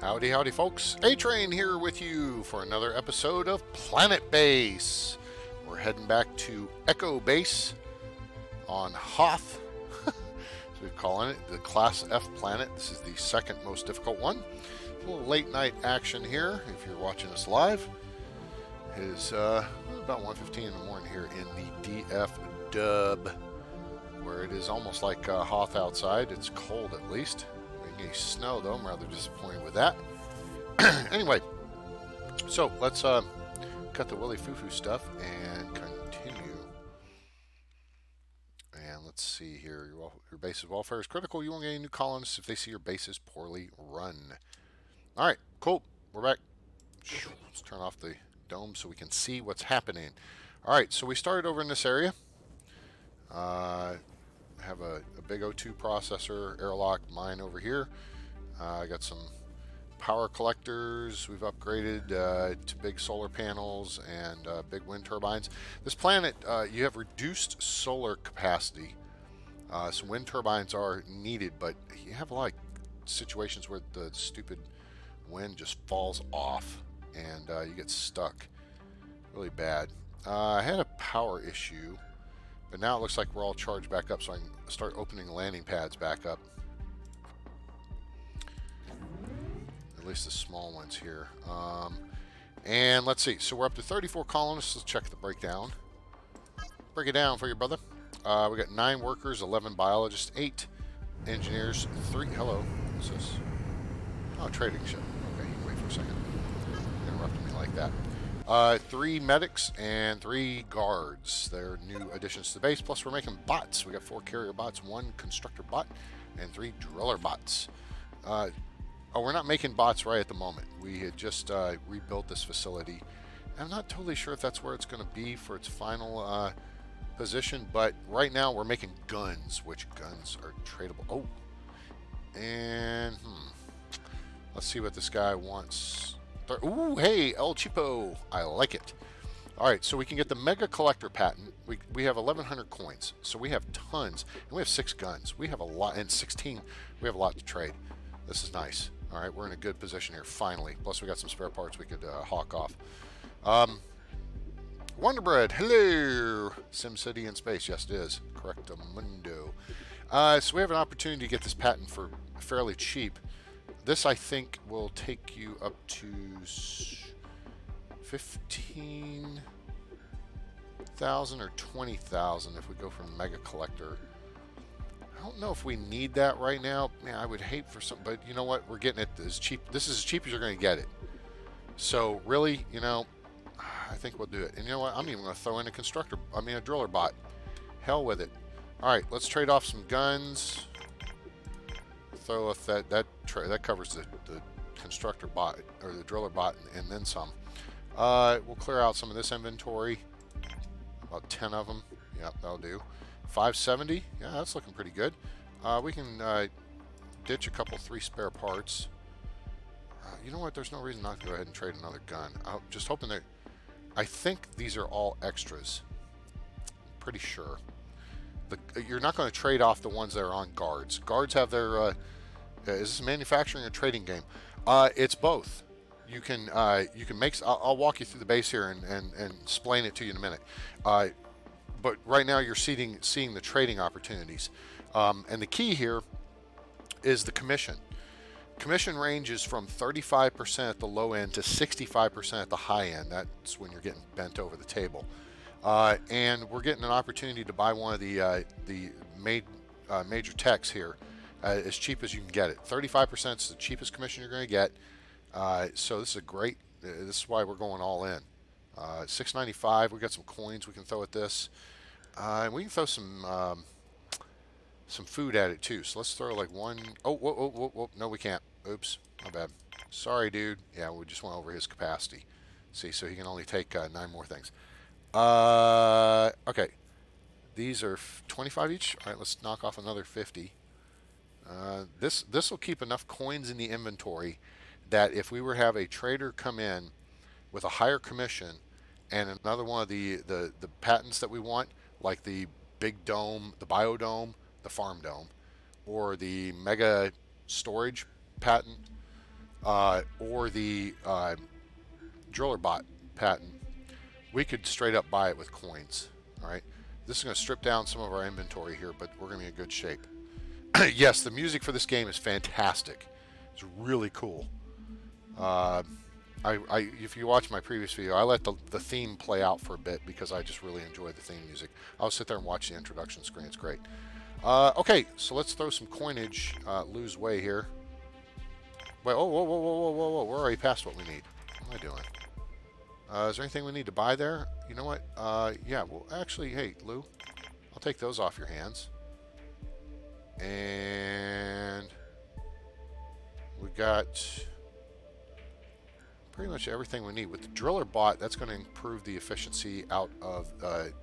Howdy, howdy, folks. A-Train here with you for another episode of Planetbase. We're heading back to Echo Base on Hoth. So we're calling it the Class F planet. This is the second most difficult one. A little late night action here if you're watching us live. It is about 1:15 in the morning here in the DF Dub, where it is almost like Hoth outside. It's cold at least. Any snow though, I'm rather disappointed with that. Anyway, so let's cut the willy foo-foo stuff and continue. And let's see here. Your base's welfare is critical. You won't get any new colonists if they see your base is poorly run. All right, cool. We're back. Let's turn off the dome so we can see what's happening. All right, so we started over in this area. Have a big O2 processor, airlock mine over here. I got some power collectors. We've upgraded to big solar panels and big wind turbines. This planet, you have reduced solar capacity. Some wind turbines are needed, but you have a lot of situations where the stupid wind just falls off and you get stuck. Really bad. I had a power issue. But now it looks like we're all charged back up, so I can start opening landing pads back up. At least the small ones here. And let's see. So we're up to 34 colonists. Let's check the breakdown. Break it down for you, brother. We got 9 workers, 11 biologists, 8 engineers, 3... Hello. What's this? Oh, trading ship. Okay, you can wait for a second. Interrupted me like that. 3 medics and 3 guards. They're new additions to the base. Plus, we're making bots. We got 4 carrier bots, 1 constructor bot, and 3 driller bots. Oh, we're not making bots right at the moment. We had just rebuilt this facility. I'm not totally sure if that's where it's going to be for its final position, but right now we're making guns, which guns are tradable. Oh, and let's see what this guy wants. Ooh, hey, El Cheapo. I like it. All right, so we can get the Mega Collector patent. We have 1,100 coins, so we have tons. And we have 6 guns. We have a lot, and 16. We have a lot to trade. This is nice. All right, we're in a good position here, finally. Plus, we got some spare parts we could hawk off. Wonderbread, hello. SimCity in space. Yes, it is. Correctamundo. So we have an opportunity to get this patent for fairly cheap. This, I think, will take you up to 15,000 or 20,000 if we go for Mega Collector. I don't know if we need that right now. Man, I would hate for some, but you know what? We're getting it as cheap. This is as cheap as you're going to get it. So really, you know, I think we'll do it. And you know what? I'm even going to throw in a driller bot. Hell with it. All right, let's trade off some guns. Throw off that covers the constructor bot or the driller bot and then some. We'll clear out some of this inventory. About 10 of them. Yep, that'll do. 570. Yeah, that's looking pretty good. We can ditch a couple 3 spare parts. You know what? There's no reason not to go ahead and trade another gun. I'm just hoping that. I think these are all extras. Pretty sure. You're not going to trade off the ones that are on guards. Guards have their. Is this a manufacturing or trading game? It's both. You can make. I'll walk you through the base here and explain it to you in a minute. But right now you're seeing the trading opportunities, and the key here is the commission. Commission ranges from 35% at the low end to 65% at the high end. That's when you're getting bent over the table. And we're getting an opportunity to buy one of the major techs here as cheap as you can get it. 35% is the cheapest commission you're going to get. So this is a great. This is why we're going all in. 695. We got some coins we can throw at this. And we can throw some food at it too. So let's throw like one. Oh, whoa. No, we can't. Oops, my bad. Sorry, dude. Yeah, we just went over his capacity. See, so he can only take 9 more things. Okay, these are 25 each. All right, let's knock off another 50. This will keep enough coins in the inventory that if we were to have a trader come in with a higher commission and another one of the patents that we want, like the big dome, the biodome, the farm dome, or the mega storage patent, or the driller bot patent, we could straight up buy it with coins. All right, this is going to strip down some of our inventory here, but we're going to be in good shape. Yes, the music for this game is fantastic. It's really cool. If you watch my previous video, I let the theme play out for a bit because I just really enjoy the theme music. I'll sit there and watch the introduction screen. It's great. Okay, so let's throw some coinage Lou's way here. Wait, oh, whoa, whoa, whoa, whoa, whoa, whoa. We're already past what we need. What am I doing? Is there anything we need to buy there? You know what? Yeah, well, actually, hey, Lou, I'll take those off your hands. And we got pretty much everything we need. With the driller bot, that's going to improve the efficiency out of the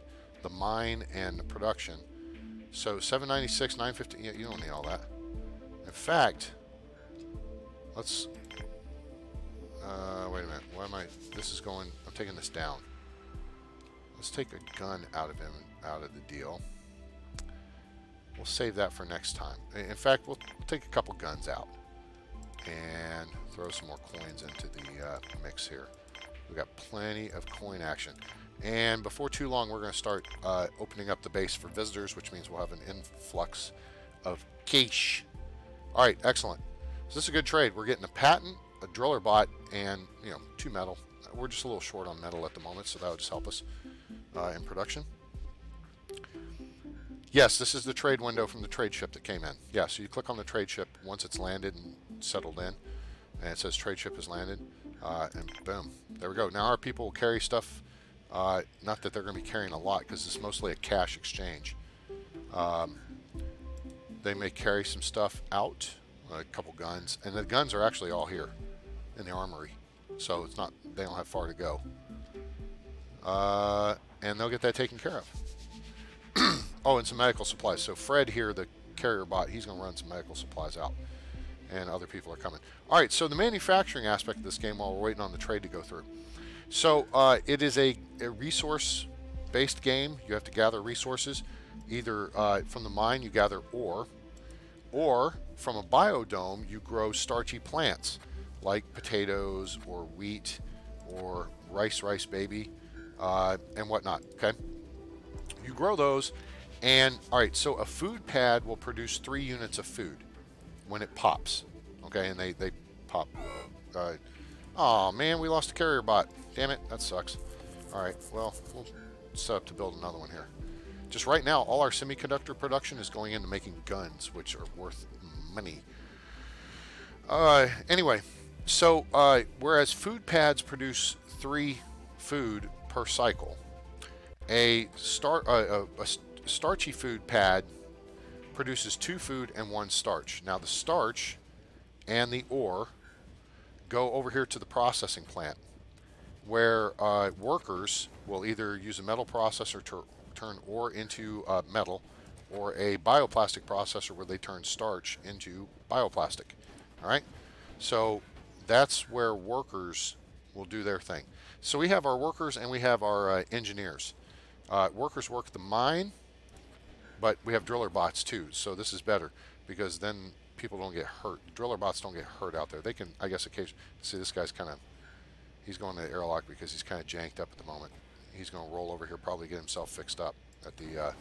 mine and the production. So 796, 950, yeah, you don't need all that. In fact, let's, wait a minute, why am I, this is going, I'm taking this down. Let's take a gun out of him, out of the deal. We'll save that for next time. In fact, we'll take a couple guns out and throw some more coins into the mix here. We've got plenty of coin action. And before too long, we're going to start opening up the base for visitors, which means we'll have an influx of cash. All right, excellent. So this is a good trade. We're getting a patent, a driller bot, and 2 metal. We're just a little short on metal at the moment, so that would just help us in production. Yes, this is the trade window from the trade ship that came in. Yeah, so you click on the trade ship once it's landed and settled in, and it says trade ship has landed, and boom, there we go. Now our people will carry stuff, not that they're going to be carrying a lot because it's mostly a cash exchange. They may carry some stuff out, a couple guns, and the guns are actually all here in the armory, so it's not, they don't have far to go. And they'll get that taken care of. Oh, and some medical supplies. So Fred here, the carrier bot, he's going to run some medical supplies out. And other people are coming. All right, so the manufacturing aspect of this game while we're waiting on the trade to go through. So it is a resource-based game. You have to gather resources. Either from the mine you gather ore, or from a biodome you grow starchy plants like potatoes or wheat or rice baby and whatnot. Okay, you grow those. And all right, so a food pad will produce 3 units of food when it pops. Okay, and they pop. Oh man, we lost a carrier bot. Damn it, that sucks. All right, well, we'll set up to build another one here. Just right now, all our semiconductor production is going into making guns, which are worth money. Anyway, so whereas food pads produce 3 food per cycle, a starchy food pad produces 2 food and 1 starch. Now the starch and the ore go over here to the processing plant, where workers will either use a metal processor to turn ore into metal, or a bioplastic processor where they turn starch into bioplastic. All right, so that's where workers will do their thing. So we have our workers and we have our engineers. Workers work the mine, but we have driller bots too, so this is better because then people don't get hurt. Driller bots don't get hurt out there. They can, I guess, occasionally. See, this guy's kind of, he's going to the airlock because he's kind of janked up at the moment. He's going to roll over here, probably get himself fixed up at the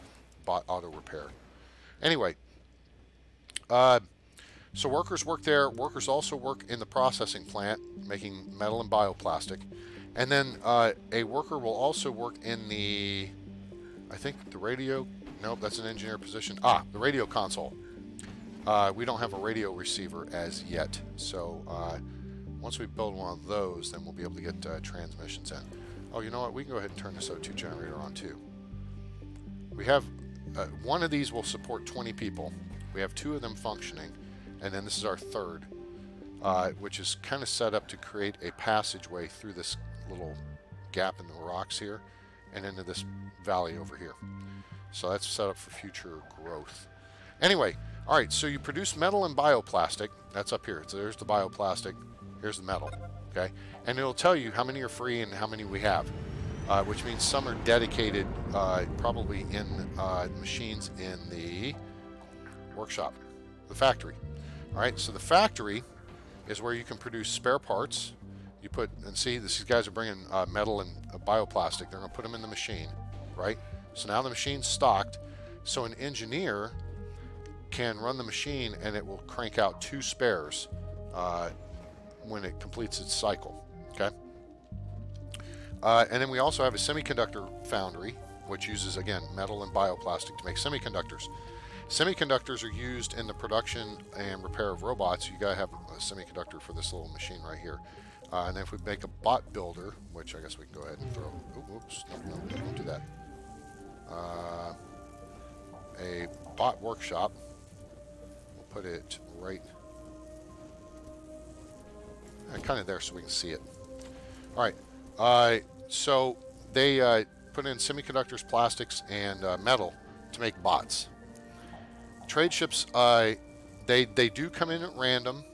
bot auto repair. Anyway, so workers work there. Workers also work in the processing plant, making metal and bioplastic. And then a worker will also work in the, I think the radio, nope, that's an engineer position. Ah, the radio console. We don't have a radio receiver as yet, so once we build one of those, then we'll be able to get transmissions in. Oh, you know what? We can go ahead and turn this O2 generator on too. We have, one of these will support 20 people. We have 2 of them functioning, and then this is our 3rd, which is kind of set up to create a passageway through this little gap in the rocks here and into this valley over here. So that's set up for future growth. Anyway, all right, so you produce metal and bioplastic. That's up here. So there's the bioplastic. Here's the metal. Okay, and it'll tell you how many are free and how many we have, which means some are dedicated, probably in machines in the workshop, the factory. All right, so the factory is where you can produce spare parts. You put, and see, these guys are bringing metal and bioplastic. They're going to put them in the machine, right? So now the machine's stocked. So an engineer can run the machine and it will crank out 2 spares when it completes its cycle, okay? And then we also have a semiconductor foundry, which uses, again, metal and bioplastic to make semiconductors. Semiconductors are used in the production and repair of robots. You gotta have a semiconductor for this little machine right here. And then if we make a bot builder, which I guess we can go ahead and throw, oops, no, don't do that. A bot workshop, we'll put it right kind of there so we can see it. All right, so they put in semiconductors, plastics, and metal to make bots. Trade ships, they do come in at random,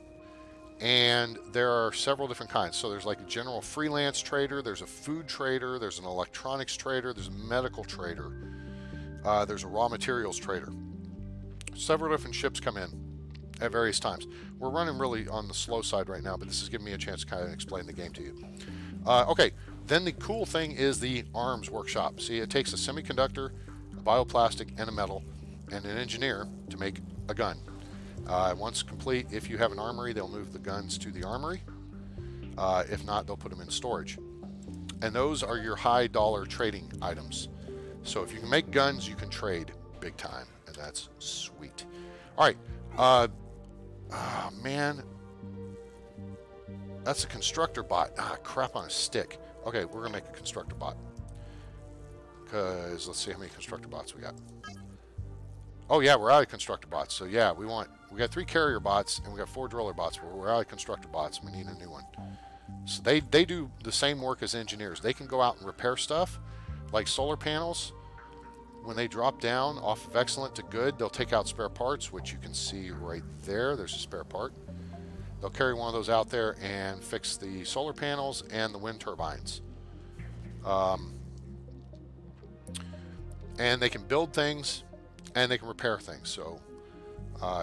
and there are several different kinds. So there's like a general freelance trader, there's a food trader, there's an electronics trader, there's a medical trader, there's a raw materials trader. Several different ships come in at various times. We're running really on the slow side right now, but this is giving me a chance to kind of explain the game to you. Okay, then the cool thing is the arms workshop. See, it takes a semiconductor, a bioplastic, and a metal, and an engineer to make a gun. Once complete, if you have an armory, they'll move the guns to the armory. If not, they'll put them in storage. And those are your high dollar trading items. So if you can make guns, you can trade big time, and that's sweet. All right, oh man, that's a constructor bot. Ah, crap on a stick. Okay, we're gonna make a constructor bot, because let's see how many constructor bots we got. Oh yeah, we're out of constructor bots. So yeah, we got 3 carrier bots and we got 4 driller bots, but we're out of constructor bots and we need a new one. So they do the same work as engineers. They can go out and repair stuff like solar panels. When they drop down off of excellent to good, they'll take out spare parts, which you can see right there. There's a spare part. They'll carry one of those out there and fix the solar panels and the wind turbines. And they can build things and they can repair things. So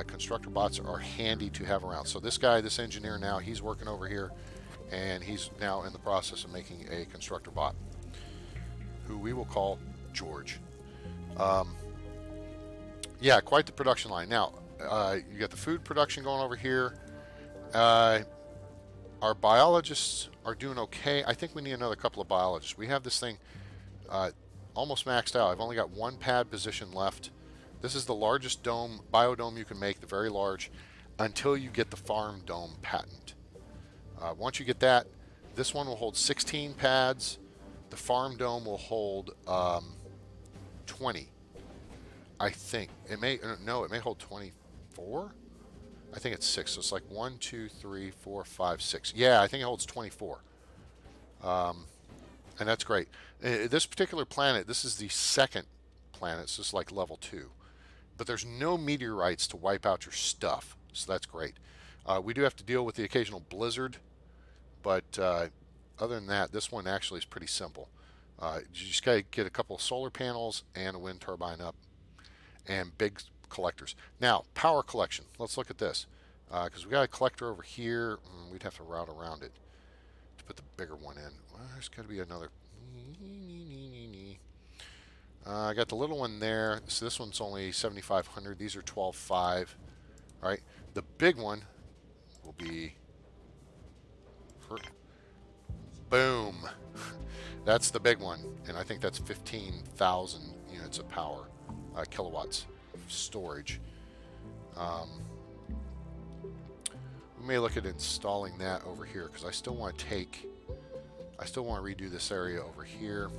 constructor bots are handy to have around. So this guy, this engineer now, he's working over here and he's now in the process of making a constructor bot who we will call George. Yeah, quite the production line. Now, you got the food production going over here. Our biologists are doing okay. I think we need another couple of biologists. We have this thing almost maxed out. I've only got 1 pad position left. This is the largest dome, biodome you can make, the very large, until you get the farm dome patent. Once you get that, this one will hold 16 pads. The farm dome will hold 20. I think it may it may hold 24. I think it's 6. So it's like 1, 2, 3, 4, 5, 6. Yeah, I think it holds 24. And that's great. This particular planet, this is the 2nd planet. So it's like level 2. But there's no meteorites to wipe out your stuff. So that's great. We do have to deal with the occasional blizzard. But other than that, this one actually is pretty simple. You just got to get a couple of solar panels and a wind turbine up. And big collectors. Now, power collection. Let's look at this. Because we got a collector over here. We'd have to route around it to put the bigger one in. Well, there's got to be another. I got the little one there. So this one's only 7,500. These are 12.5. All right. The big one will be. Boom. That's the big one. And I think that's 15,000 units of power. Kilowatts of storage. We may look at installing that over here because I still want to redo this area over here.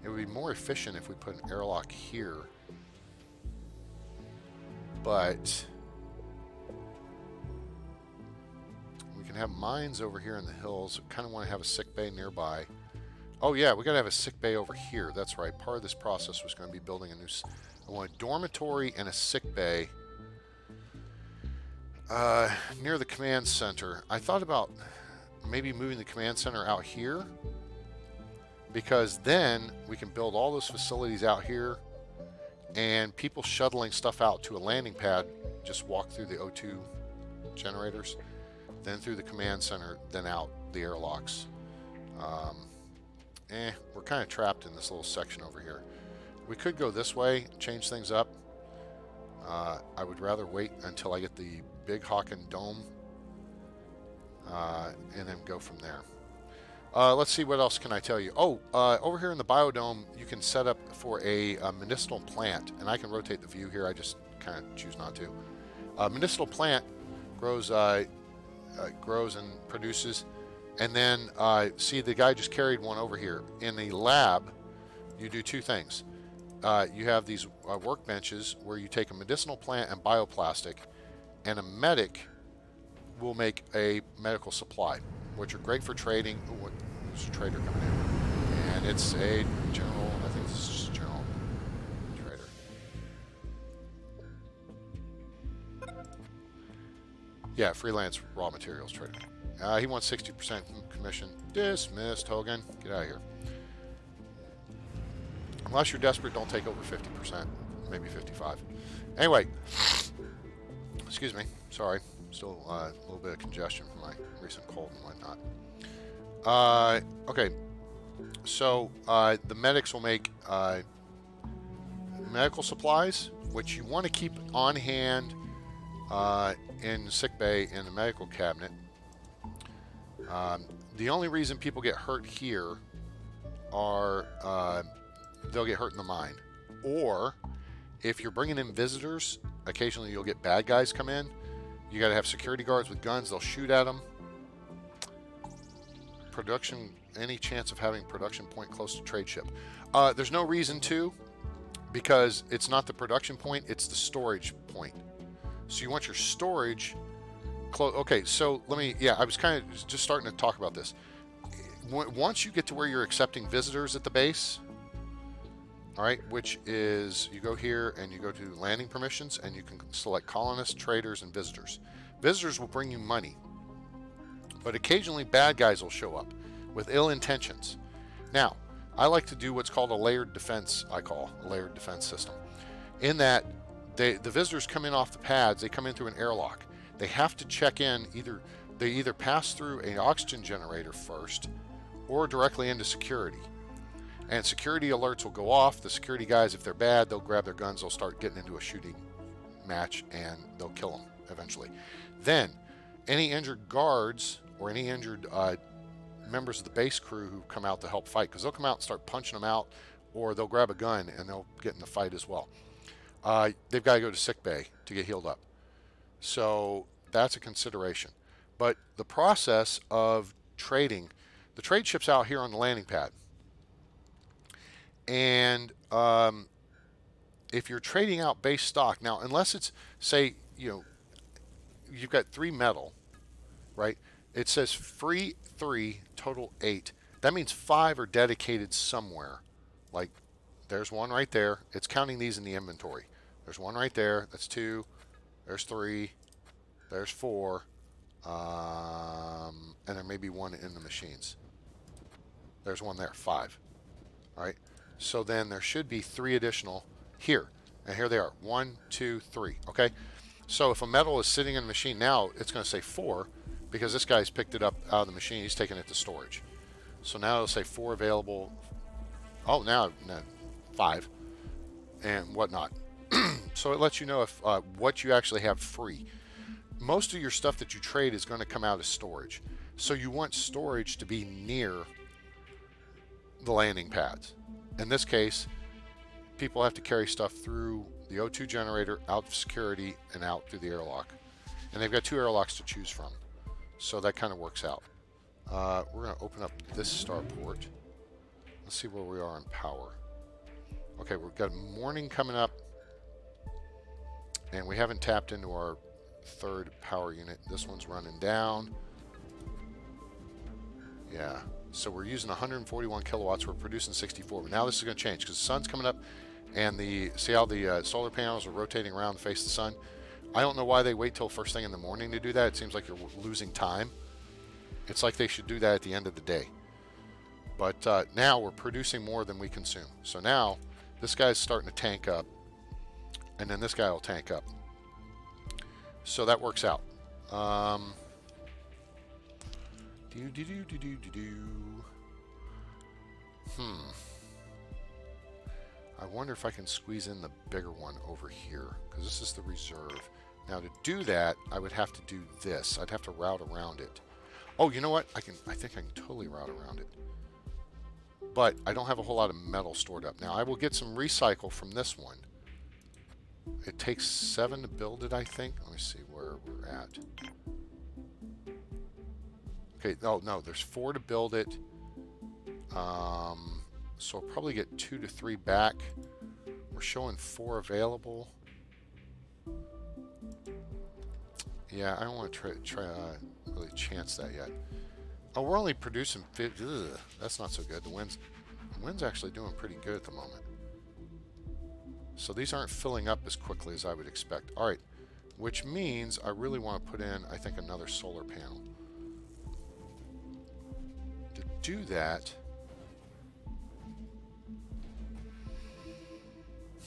It would be more efficient if we put an airlock here, but we can have mines over here in the hills. We kind of want to have a sick bay nearby. Oh yeah, we gotta have a sick bay over here. That's right. Part of this process was going to be building a new. I want a dormitory and a sick bay near the command center. I thought about maybe moving the command center out here, because then we can build all those facilities out here, and people shuttling stuff out to a landing pad just walk through the O2 generators, then through the command center, then out the airlocks. We're kind of trapped in this little section over here. We could go this way, change things up. I would rather wait until I get the big Hawken dome, and then go from there. Let's see, what else can I tell you? Oh, over here in the biodome, you can set up for a medicinal plant, and I can rotate the view here. I just kind of choose not to. Medicinal plant grows and produces, and then see, the guy just carried one over here. In the lab, you do two things. You have these workbenches where you take a medicinal plant and bioplastic, and a medic will make a medical supply, which are great for trading. Ooh, there's a trader coming in, and it's a general. I think this is just a general trader. Yeah, freelance raw materials trader. He wants 60% commission. Dismissed, Hogan. Get out of here. Unless you're desperate, don't take over 50%, maybe 55. Anyway, excuse me. Sorry, still a little bit of congestion from my recent cold and whatnot. Okay, so the medics will make medical supplies, which you want to keep on hand in sickbay in the medical cabinet. The only reason people get hurt here are they'll get hurt in the mine, or if you're bringing in visitors, occasionally you'll get bad guys come in. You got to have security guards with guns. They'll shoot at them. Production, any chance of having production point close to trade ship? There's no reason to, because it's not the production point, it's the storage point. So you want your storage close. Okay, so let me, I was kind of just starting to talk about this. Once you get to where you're accepting visitors at the base, all right, which is, you go here and you go to landing permissions, and you can select colonists, traders, and visitors. Visitors will bring you money, but occasionally bad guys will show up with ill intentions. Now, I like to do what's called a layered defense, I call a layered defense system, in that the visitors come in off the pads, they come in through an airlock. They have to check in, they either pass through an oxygen generator first or directly into security. And security alerts will go off. The security guys, if they're bad, they'll grab their guns, they'll start getting into a shooting match, and they'll kill them eventually. Then, any injured guards or any injured members of the base crew who come out to help fight, because they'll come out and start punching them out, or they'll grab a gun and they'll get in the fight as well. They've got to go to sick bay to get healed up. So that's a consideration. But the process of trading, the trade ship's out here on the landing pad. And if you're trading out base stock, now unless it's, say, you've got 3 metal, right? It says free 3, total 8. That means 5 are dedicated somewhere. Like, there's one right there. It's counting these in the inventory. There's one right there. That's 2. There's 3. There's 4. And there may be one in the machines. There's one there. 5. All right. So then there should be 3 additional here. And here they are. 1, 2, 3. Okay. So if a metal is sitting in the machine now, it's going to say 4 because this guy's picked it up out of the machine. He's taking it to storage. So now it'll say 4 available. Oh, now 5 and whatnot. So it lets you know if what you actually have free. Most of your stuff that you trade is going to come out of storage. So you want storage to be near the landing pads. In this case, people have to carry stuff through the O2 generator, out of security, and out through the airlock. And they've got 2 airlocks to choose from. So that kind of works out. We're going to open up this starport. Let's see where we are in power. Okay, we've got morning coming up. And we haven't tapped into our 3rd power unit. This one's running down. Yeah. So we're using 141 kilowatts. We're producing 64. But now this is going to change because the sun's coming up, and see how the solar panels are rotating around the face of the sun. I don't know why they wait till first thing in the morning to do that. It seems like you're losing time. It's like they should do that at the end of the day. But now we're producing more than we consume. So now this guy's starting to tank up, and then this guy will tank up. So that works out. I wonder if I can squeeze in the bigger one over here, because this is the reserve. Now to do that, I would have to do this. I'd have to route around it. Oh, you know what? I think I can totally route around it. But I don't have a whole lot of metal stored up. Now I will get some recycle from this one. It takes 7 to build it, I think. Let me see where we're at. Okay, oh no, there's 4 to build it. So I'll probably get 2 to 3 back. We're showing 4 available. Yeah, I don't want to try really chance that yet. Oh, we're only producing 50. Ugh, that's not so good. The wind's actually doing pretty good at the moment. So these aren't filling up as quickly as I would expect. All right, which means I really want to put in, I think, another solar panel. To do that,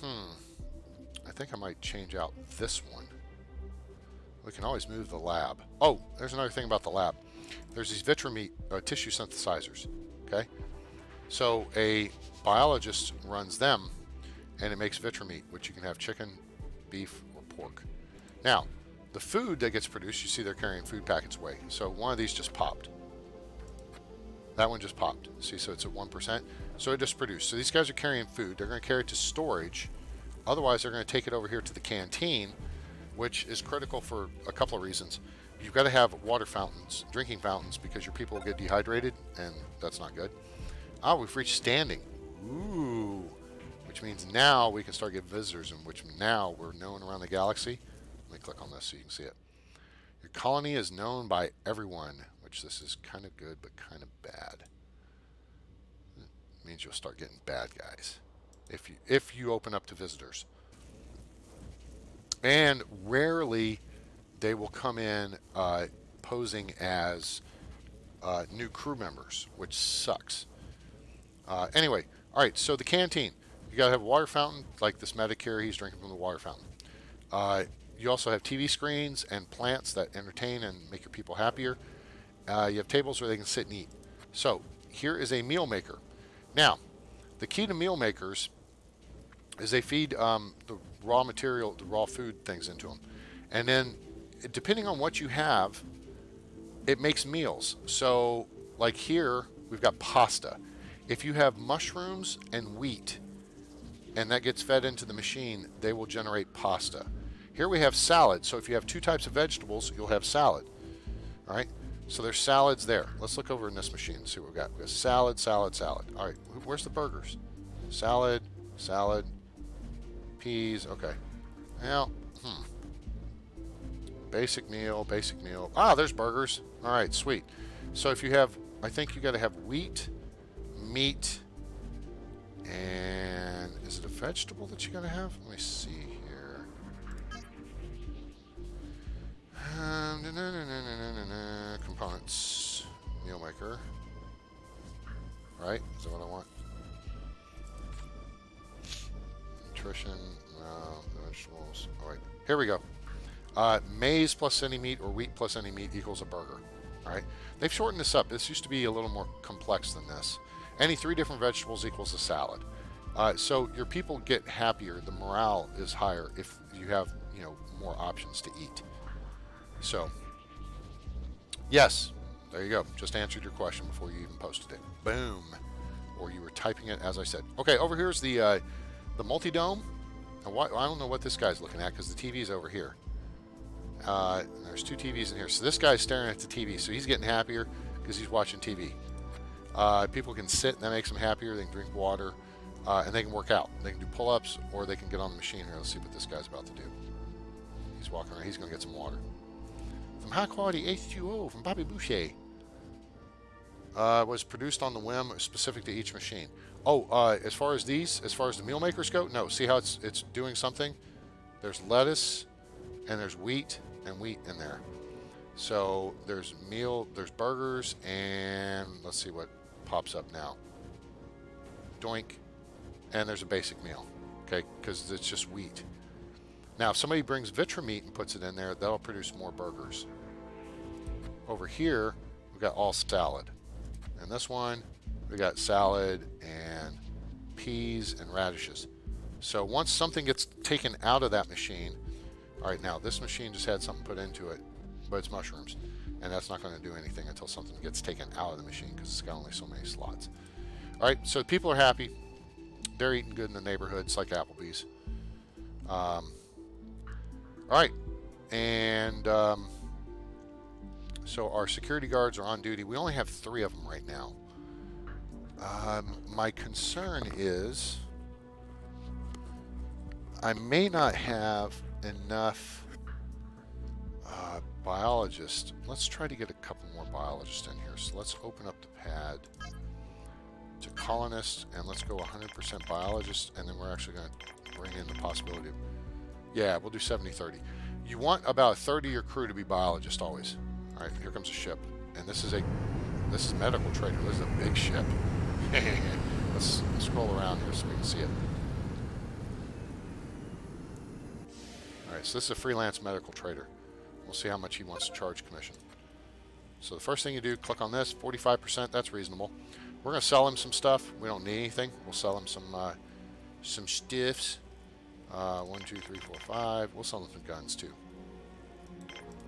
I think I might change out this one. We can always move the lab. Oh, there's another thing about the lab. There's these Vitrameat tissue synthesizers, okay? So a biologist runs them, and it makes Vitrameat, which you can have chicken, beef, or pork. Now, the food that gets produced, you see they're carrying food packets away. So one of these just popped. That one just popped. See, so it's at 1%. So it just produced. So these guys are carrying food. They're going to carry it to storage. Otherwise, they're going to take it over here to the canteen, which is critical for a couple of reasons. You've got to have water fountains, drinking fountains, because your people will get dehydrated, and that's not good. Ah, we've reached standing. Ooh. Which means now we can start getting visitors, and which now we're known around the galaxy. Let me click on this so you can see it. Your colony is known by everyone, which this is kind of good, but kind of bad. It means you'll start getting bad guys if you open up to visitors. And rarely they will come in posing as new crew members, which sucks. Anyway, all right, so the canteen. You got to have a water fountain, like this medic here, he's drinking from the water fountain. You also have TV screens and plants that entertain and make your people happier. You have tables where they can sit and eat. So here is a meal maker. Now, the key to meal makers is they feed the raw material, the raw food things into them. And then, depending on what you have, it makes meals. So, like here, we've got pasta. If you have mushrooms and wheat, and that gets fed into the machine, they will generate pasta. Here we have salad. So if you have 2 types of vegetables, you'll have salad. All right? So there's salads there. Let's look over in this machine and see what we've got. We have salad, salad, salad. All right, where's the burgers? Salad, salad, peas. Okay. Now, basic meal, basic meal. Ah, there's burgers. All right, sweet. So if you have, I think you got to have wheat, meat, and is it a vegetable that you got to have? Let me see here. Components. Meal maker. Right? Is that what I want? Nutrition. No, vegetables. All right. Here we go. Maize plus any meat or wheat plus any meat equals a burger. All right. They've shortened this up. This used to be a little more complex than this. Any 3 different vegetables equals a salad. So your people get happier. The morale is higher if you have, more options to eat. So, yes, there you go. Just answered your question before you even posted it. Boom. Or you were typing it as I said. Okay, over here's the multi-dome. I don't know what this guy's looking at because the TV's over here. There's 2 TVs in here. So this guy's staring at the TV. So he's getting happier because he's watching TV. People can sit, and that makes them happier. They can drink water, and they can work out. They can do pull-ups, or they can get on the machine here. Let's see what this guy's about to do. He's walking around. He's going to get some water. From high-quality H2O from Bobby Boucher. Was produced on the whim, specific to each machine. Oh, as far as the meal makers go, no. See how it's doing something? There's lettuce, and there's wheat in there. So there's burgers, and let's see what pops up now. Doink, and there's a basic meal, okay, because it's just wheat. Now, if somebody brings vitra meat and puts it in there, that'll produce more burgers. Over here, we've got all salad. And this one, we got salad and peas and radishes. So once something gets taken out of that machine, all right, now this machine just had something put into it, but it's mushrooms. And that's not going to do anything until something gets taken out of the machine because it's got only so many slots. All right, so people are happy. They're eating good in the neighborhood. It's like Applebee's. All right, and so our security guards are on duty. We only have 3 of them right now. My concern is I may not have enough biologists. Let's try to get a couple more biologists in here. So let's open up the pad to colonists, and let's go 100% biologists, and then we're actually going to bring in the possibility of, yeah, we'll do 70-30. You want about 30 of your crew to be biologists always. All right, here comes a ship, and this is medical trader. This is a big ship. Let's scroll around here so we can see it. All right, so this is a freelance medical trader. We'll see how much he wants to charge commission. So the first thing you do, click on this, 45%, that's reasonable. We're going to sell him some stuff. We don't need anything. We'll sell him some stiffs. 1, 2, 3, 4, 5. We'll sell him some guns too.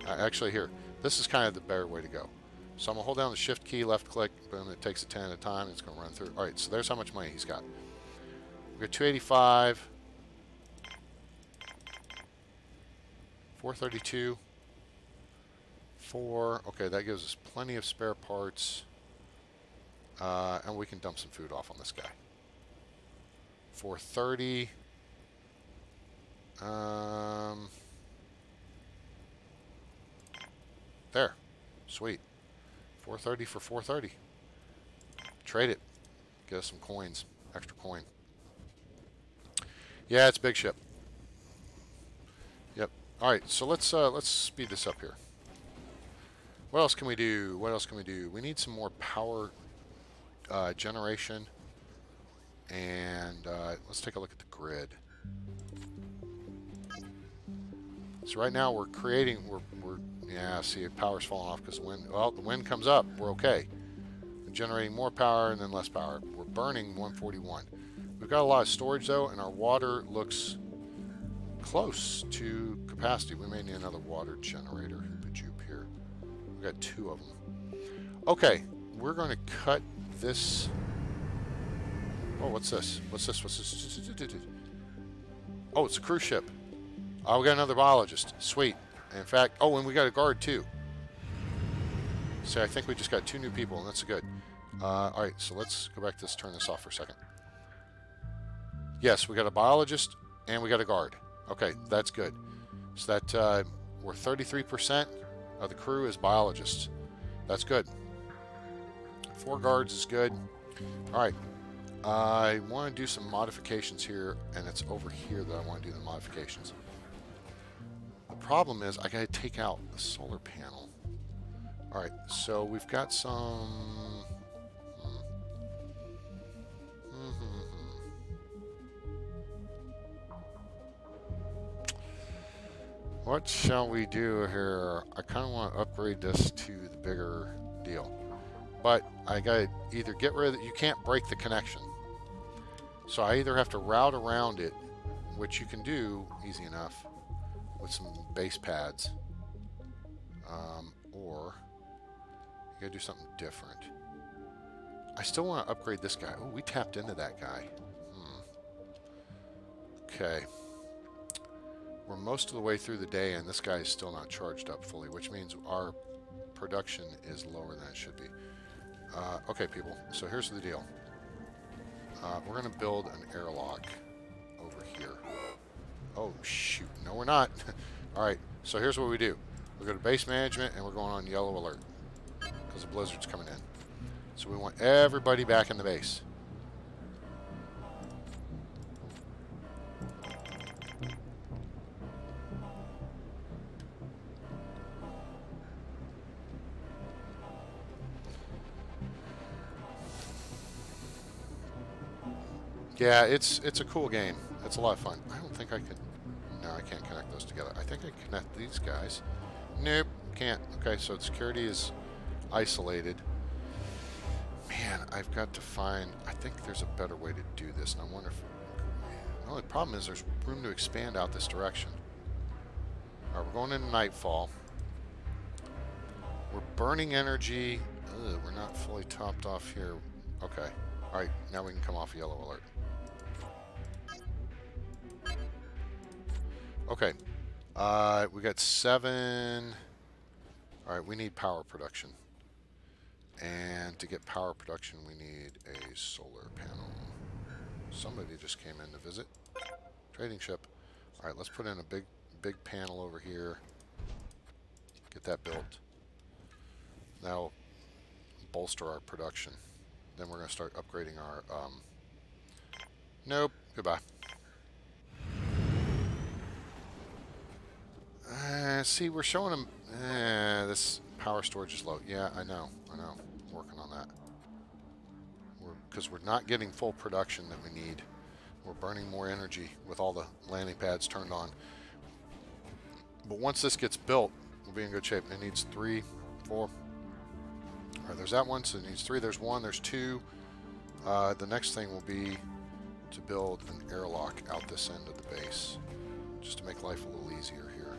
Actually, here, this is kind of the better way to go. So I'm going to hold down the shift key, left click, boom, it takes a 10 at a time, and it's going to run through. All right, so there's how much money he's got. We've got 285, 432, 4. Okay, that gives us plenty of spare parts. And we can dump some food off on this guy. 430. There. Sweet. 430 for 430. Trade it. Get us some coins. Extra coin. Yeah, it's a big ship. Yep. Alright, so let's speed this up here. What else can we do? What else can we do? We need some more power generation. And let's take a look at the grid. So right now we're creating, yeah, see, power's falling off because the wind, well, the wind comes up, we're okay. We're generating more power and then less power. We're burning 141. We've got a lot of storage though, and our water looks close to capacity. We may need another water generator. Hoop here. We've got 2 of them. Okay, we're going to cut this. Oh, what's this? What's this? What's this? Oh, it's a cruise ship. Oh, we got another biologist. Sweet. In fact, oh, and we got a guard too. So I think we just got 2 new people, and that's good. All right, so let's go back to this, turn this off for a second. Yes, we got a biologist, and we got a guard. Okay, that's good. So that we're 33% of the crew is biologists. That's good. 4 guards is good. All right. I want to do some modifications here, and it's over here that I want to do the modifications. The problem is I got to take out the solar panel. All right, so we've got some. What shall we do here? I kind of want to upgrade this to the bigger deal, but I got to either get rid of it. You can't break the connection. So I either have to route around it, which you can do easy enough with some base pads, or you gotta do something different. I still want to upgrade this guy. Oh, we tapped into that guy. Okay. We're most of the way through the day, and this guy is still not charged up fully, which means our production is lower than it should be. Okay, people. So here's the deal. We're going to build an airlock over here. Oh, shoot. No, we're not. All right. So here's what we do. We go to base management, and we're going on yellow alert because the blizzard's coming in. So we want everybody back in the base. Yeah, it's a cool game. It's a lot of fun. I don't think I could No, I can't connect those together. I think I can connect these guys. Nope, can't. Okay, so security is isolated. Man, I've got to find... I think there's a better way to do this, and I wonder if... The only problem is there's room to expand out this direction. Alright, we're going into nightfall. We're burning energy. Ugh, we're not fully topped off here. Okay. Alright, now we can come off yellow alert. Okay. We got 7... Alright, we need power production. And to get power production, we need a solar panel. Somebody just came in to visit. Trading ship. Alright, let's put in a big panel over here. Get that built. That'll bolster our production. Then we're going to start upgrading our... Nope. Goodbye. See, we're showing them... this power storage is low. Yeah, I know. I'm working on that. Because we're not getting full production that we need. We're burning more energy with all the landing pads turned on. But once this gets built, we'll be in good shape. It needs 3, 4... Alright, there's that one, so it needs 3. There's 1, there's 2. The next thing will be to build an airlock out this end of the base. Just to make life a little easier here.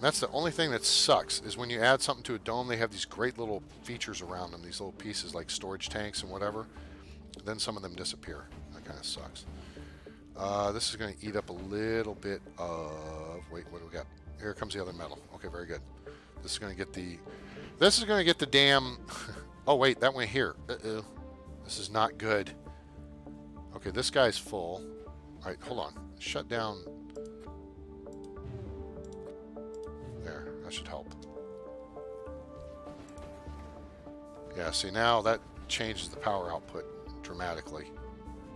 That's the only thing that sucks, is when you add something to a dome, they have these great little features around them, these little pieces like storage tanks and whatever. Then some of them disappear. That kind of sucks. This is going to eat up a little bit of... Wait, what do we got? Here comes the other metal. Okay, very good. This is going to get the... This is going to get the damn... Oh, wait, that went here. Uh-oh. This is not good. Okay, this guy's full. All right, hold on. Shut down... There, that should help. Yeah, see, now that changes the power output dramatically.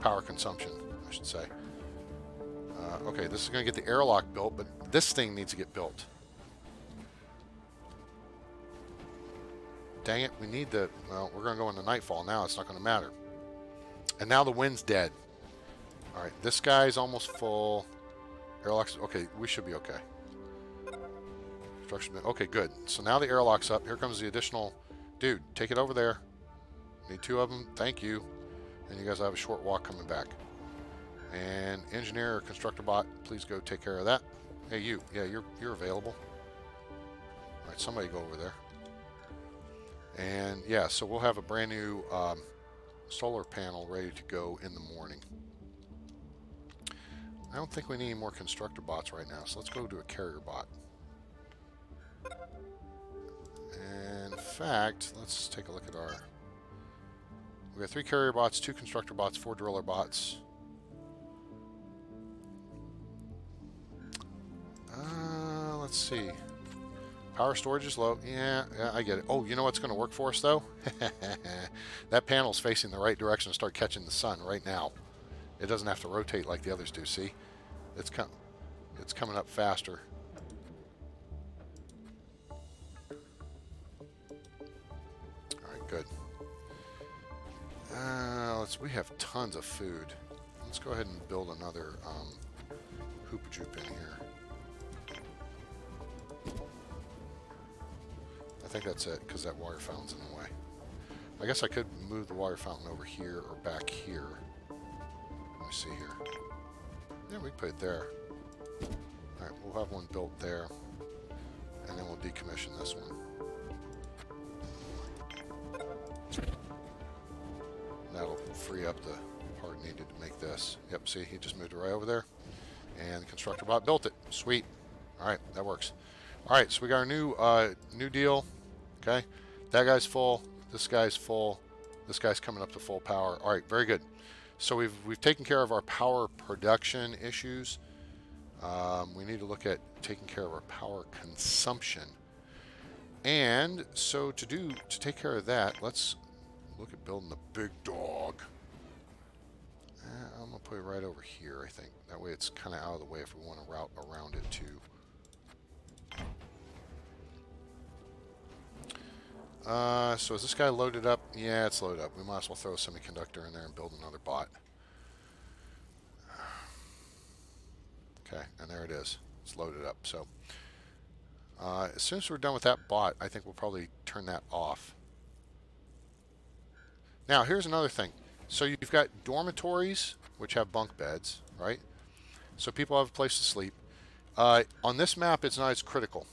Power consumption, I should say. Okay, this is going to get the airlock built, but this thing needs to get built. Dang it, we need the... Well, we're going to go into nightfall now. It's not going to matter. And now the wind's dead. Alright, this guy's almost full. Airlock's... Okay, we should be okay. Okay, good. So now the airlock's up. Here comes the additional... Dude, take it over there. Need 2 of them. Thank you. And you guys have a short walk coming back. And engineer or constructor bot, please go take care of that. Hey, you. Yeah, you're available. All right, somebody go over there. And yeah, so we'll have a brand new solar panel ready to go in the morning. I don't think we need any more constructor bots right now, so let's go to a carrier bot. And in fact, let's take a look at our... We got 3 carrier bots, 2 constructor bots, 4 driller bots. Let's see. Power storage is low. Yeah, I get it. Oh, you know what's going to work for us, though? That panel's facing the right direction to start catching the sun right now. It doesn't have to rotate like the others do, see? It's coming up faster. Alright, good. We have tons of food. Let's go ahead and build another hoop-a-joop in here. I think that's it, because that water fountain's in the way. I guess I could move the water fountain over here or back here. Let me see here. Yeah, we can put it there. Alright, we'll have one built there. And then we'll decommission this one. That'll free up the part needed to make this. Yep, see, he just moved it right over there. And the constructor bot built it. Sweet. Alright, that works. Alright, so we got our new deal. Okay, that guy's full. This guy's full. This guy's coming up to full power. All right, very good. So we've taken care of our power production issues. We need to look at taking care of our power consumption. And so to take care of that, let's look at building the big dog. I'm gonna put it right over here. I think that way it's kind of out of the way if we want to route around it too. So is this guy loaded up? Yeah, it's loaded up. We might as well throw a semiconductor in there and build another bot. Okay, and there it is. It's loaded up. So as soon as we're done with that bot, I think we'll probably turn that off. Now, here's another thing. So you've got dormitories, which have bunk beds, right? So people have a place to sleep. On this map, it's not as critical.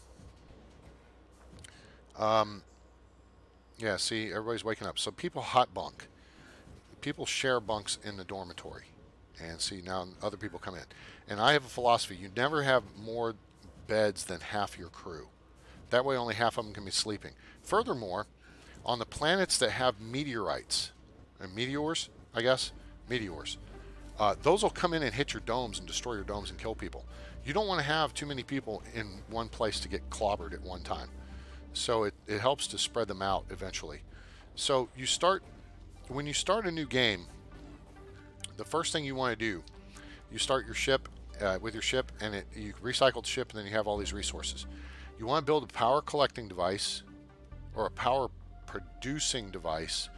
Yeah, see, everybody's waking up. So people hot bunk. People share bunks in the dormitory. And see, now other people come in. And I have a philosophy. You never have more beds than half your crew. That way only half of them can be sleeping. Furthermore, on the planets that have meteorites, and meteors, I guess, meteors, those will come in and hit your domes and destroy your domes and kill people. You don't want to have too many people in one place to get clobbered at one time. So it helps to spread them out eventually. So when you start a new game, the first thing you want to do, you start your ship with your ship, and you recycle the ship, and then you have all these resources. You want to build a power collecting device or a power producing device,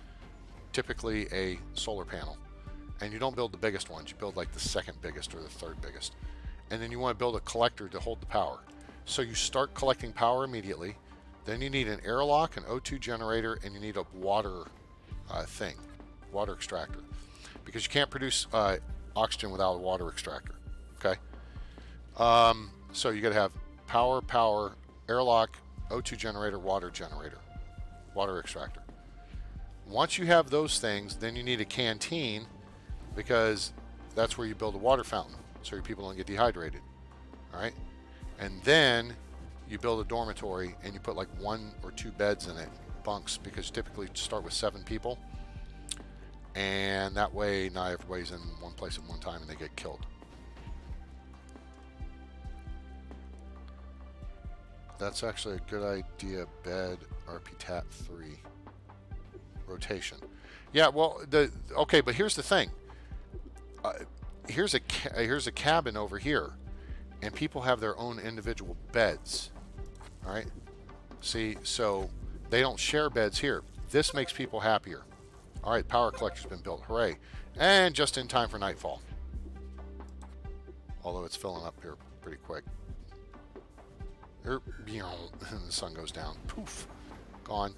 typically a solar panel. And you don't build the biggest ones, you build like the second biggest or the third biggest. And then you want to build a collector to hold the power. So you start collecting power immediately. Then you need an airlock, an O2 generator, and you need a water water extractor. Because you can't produce oxygen without a water extractor. Okay? So you got to have power, airlock, O2 generator, water extractor. Once you have those things, then you need a canteen, because that's where you build a water fountain so your people don't get dehydrated. All right? And then you build a dormitory and you put like 1 or 2 beds in it, bunks, because typically you start with 7 people. And that way not everybody's in one place at one time and they get killed. That's actually a good idea. Bed, RP-TAT 3. Rotation. Yeah, well, okay, but here's the thing. Here's a cabin over here, and people have their own individual beds. All right? See, so they don't share beds here. This makes people happier. All right, power collector's been built. Hooray. And just in time for nightfall. Although it's filling up here pretty quick. And the sun goes down. Poof. Gone.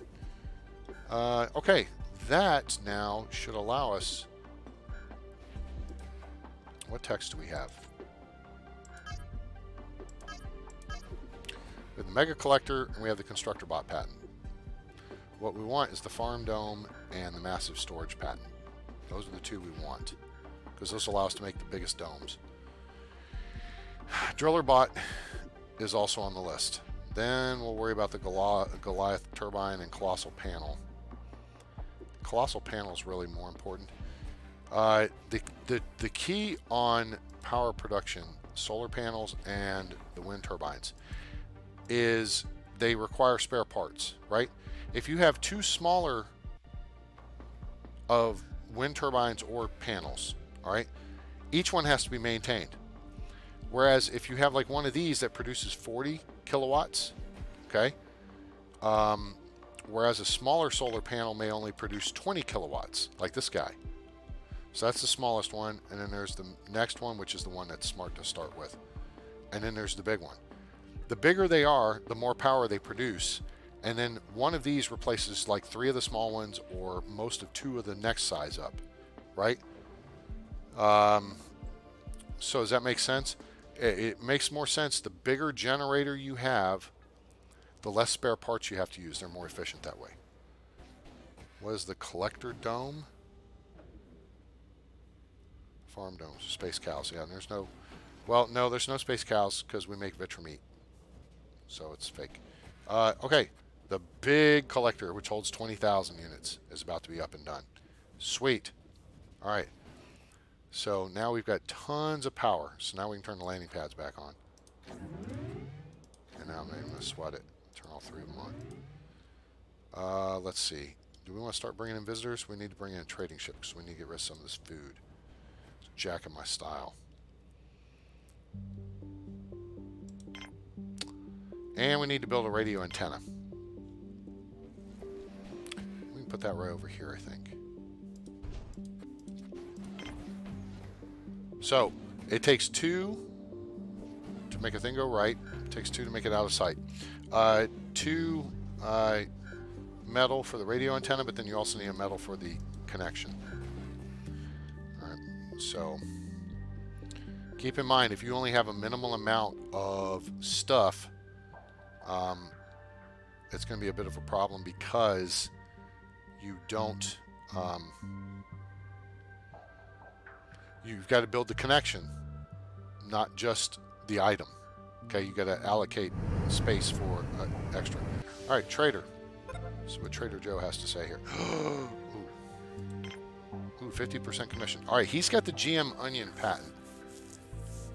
Okay, that now should allow us... What text do we have? We have the Mega Collector, and we have the Constructor Bot patent. What we want is the Farm Dome and the Massive Storage patent. Those are the 2 we want, because those allow us to make the biggest domes. Driller Bot is also on the list. Then we'll worry about the Goliath turbine and Colossal Panel. Colossal Panel is really more important. The key on power production, solar panels and the wind turbines, is they require spare parts, right? If you have 2 smaller of wind turbines or panels, all right, each one has to be maintained. Whereas if you have like one of these that produces 40 kilowatts, okay, whereas a smaller solar panel may only produce 20 kilowatts, like this guy. So that's the smallest one, and then there's the next one, which is the one that's smart to start with. And then there's the big one. The bigger they are, the more power they produce, and then one of these replaces like 3 of the small ones or most of 2 of the next size up, right? So does that make sense? It makes more sense. The bigger generator you have, the less spare parts you have to use. They're more efficient that way. What is the collector dome? Farm domes, space cows. Yeah, and there's no... Well, no, there's no space cows because we make vitra meat. So it's fake. Okay, the big collector, which holds 20,000 units, is about to be up and done. Sweet. All right. So now we've got tons of power. So now we can turn the landing pads back on. And now I'm not even going to sweat it. Turn all 3 of them on. Let's see. Do we want to start bringing in visitors? We need to bring in a trading ship because we need to get rid of some of this food. It's jacking my style. And we need to build a radio antenna. put that right over here, I think. So it takes 2 to make a thing go right. It takes 2 to make it out of sight. 2 metal for the radio antenna, but then you also need a metal for the connection. All right, so keep in mind, if you only have a minimal amount of stuff, it's going to be a bit of a problem because you don't, you've got to build the connection, not just the item. Okay, you got to allocate space for extra. All right, trader. So what Trader Joe has to say here. Ooh, 50% commission. All right, he's got the GM onion patent,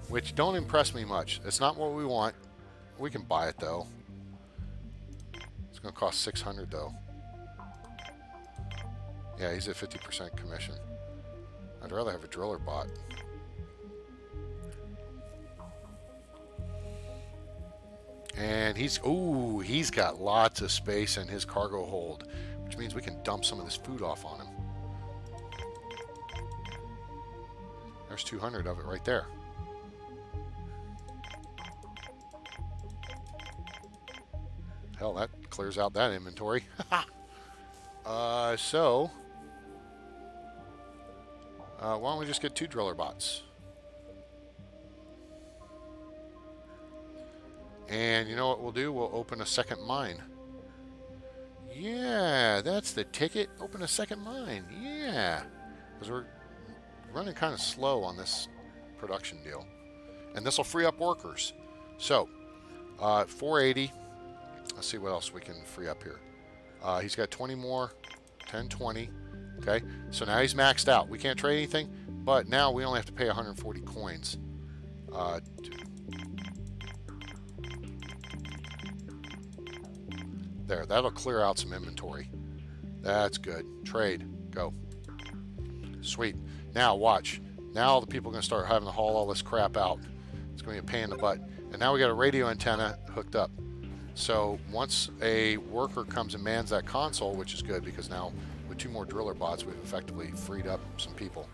which don't impress me much. It's not what we want. We can buy it though. It's going to cost 600 though. Yeah, he's at 50% commission. I'd rather have a driller bot. And he's got lots of space in his cargo hold, which means we can dump some of this food off on him. There's 200 of it right there. Hell, that clears out that inventory. So why don't we just get 2 driller bots? And you know what we'll do? We'll open a second mine. Yeah, that's the ticket. Open a second mine. Yeah. Because we're running kind of slow on this production deal. And this will free up workers. So, 480. Let's see what else we can free up here. He's got 20 more. 10, 20. Okay. So now he's maxed out. We can't trade anything. But now we only have to pay 140 coins. There, that'll clear out some inventory. That's good. Trade. Go. Sweet. Now, watch. Now the people are going to start having to haul all this crap out. It's going to be a pain in the butt. And now we got a radio antenna hooked up. So once a worker comes and mans that console, which is good because now with 2 more driller bots, we've effectively freed up some people.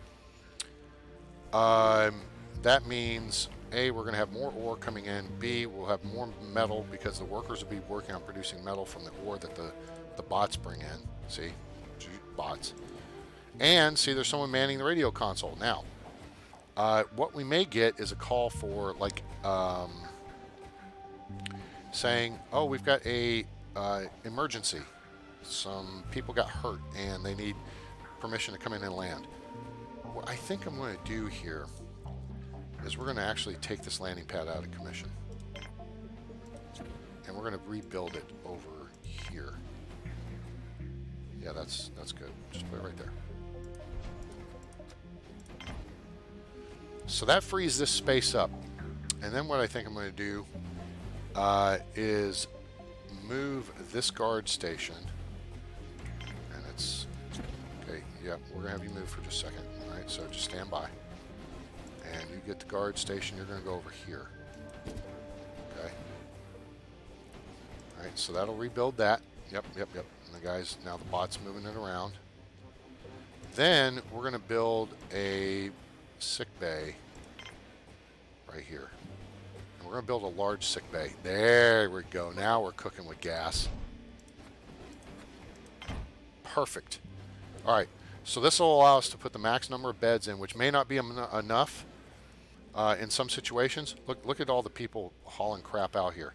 That means A, we're going to have more ore coming in. B, we'll have more metal because the workers will be working on producing metal from the ore that the bots bring in. See? Bots. And see, there's someone manning the radio console. Now, what we may get is a call for, like, saying, oh, we've got a emergency. Some people got hurt and they need permission to come in and land. What I think I'm going to do here is we're going to actually take this landing pad out of commission. And we're going to rebuild it over here. Yeah, that's good. Just put it right there. So that frees this space up. And then what I think I'm going to do is move this guard station. And it's... Okay, yeah, we're going to have you move for just a second. All right, so just stand by. And you get the guard station, you're going to go over here. Okay. All right, so that'll rebuild that. Yep. And the guys, now the bot's moving it around. Then we're going to build a sick bay right here. And we're going to build a large sick bay. There we go. Now we're cooking with gas. Perfect. All right. So this will allow us to put the max number of beds in, which may not be enough in some situations. Look at all the people hauling crap out here.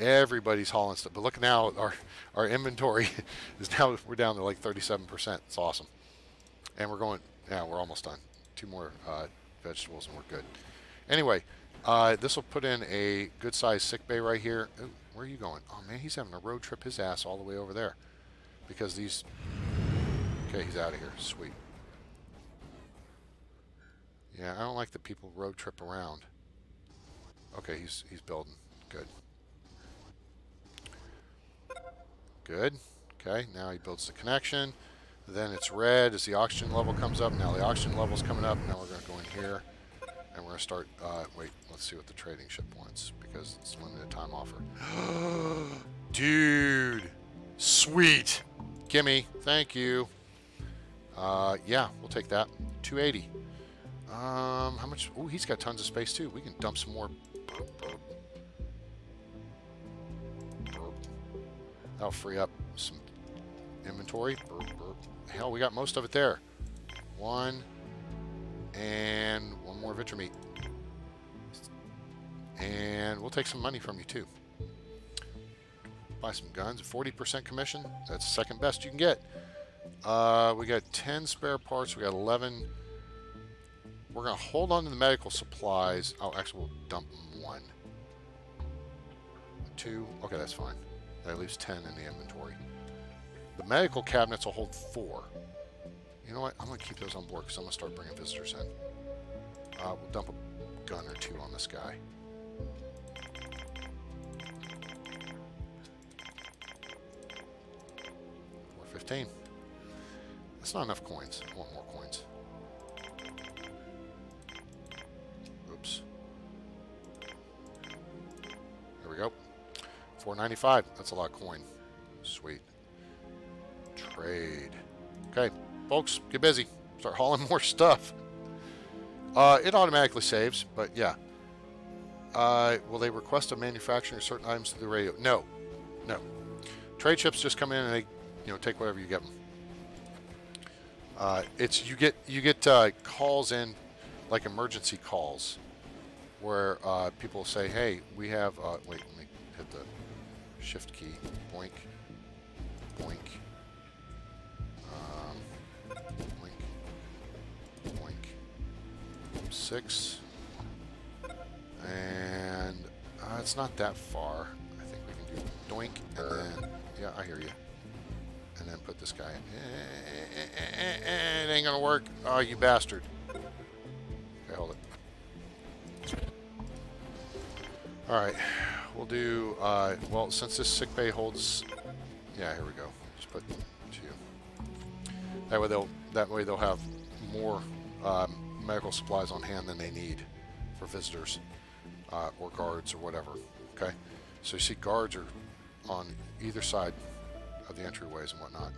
Everybody's hauling stuff. But look now, our inventory is now, we're down to like 37%. It's awesome. And we're going, yeah, we're almost done. 2 more vegetables and we're good. Anyway, this will put in a good sized sick bay right here. Ooh, where are you going? Oh man, he's having a road trip his ass all the way over there. Because these, okay, he's out of here. Sweet. Yeah, I don't like that people road trip around. Okay, he's building. Good. Good. Okay, now he builds the connection. Then it's red as the oxygen level comes up. Now the oxygen level's coming up. Now we're going to go in here. And we're going to start... wait, let's see what the trading ship wants. Because it's a limited time offer. Dude. Sweet. Gimme. Thank you. Yeah, we'll take that. 280. How much? Oh, he's got tons of space too. We can dump some more. That'll free up some inventory. Hell, we got most of it there. One. And one more vitro meat. And we'll take some money from you too. Buy some guns. 40% commission. That's the second best you can get. We got 10 spare parts. We got 11. We're going to hold on to the medical supplies. Oh, actually, we'll dump 1. 2. Okay, that's fine. That leaves 10 in the inventory. The medical cabinets will hold 4. You know what? I'm going to keep those on board because I'm going to start bringing visitors in. We'll dump a gun or 2 on this guy. $4.15. That's not enough coins. I want more coins. Oops. There we go. $4.95. That's a lot of coin. Sweet. Trade. Okay, folks, get busy. Start hauling more stuff. It automatically saves, but yeah. Will they request a manufacturing of certain items to the radio? No. No. Trade ships just come in and they, take whatever you give them. It's you get calls in, like emergency calls, where people say, "Hey, we have." Wait, let me hit the shift key. Boink, boink, boink, boink. 6, and it's not that far. I think we can do doink, and then yeah, I hear you. And then put this guy in. It ain't gonna work. Oh, you bastard. Okay, hold it. Alright. We'll do, well, since this sick bay holds... Yeah, here we go. Just put 2. That way they'll have more medical supplies on hand than they need for visitors or guards or whatever. Okay? So you see guards are on either side of the entryways and whatnot.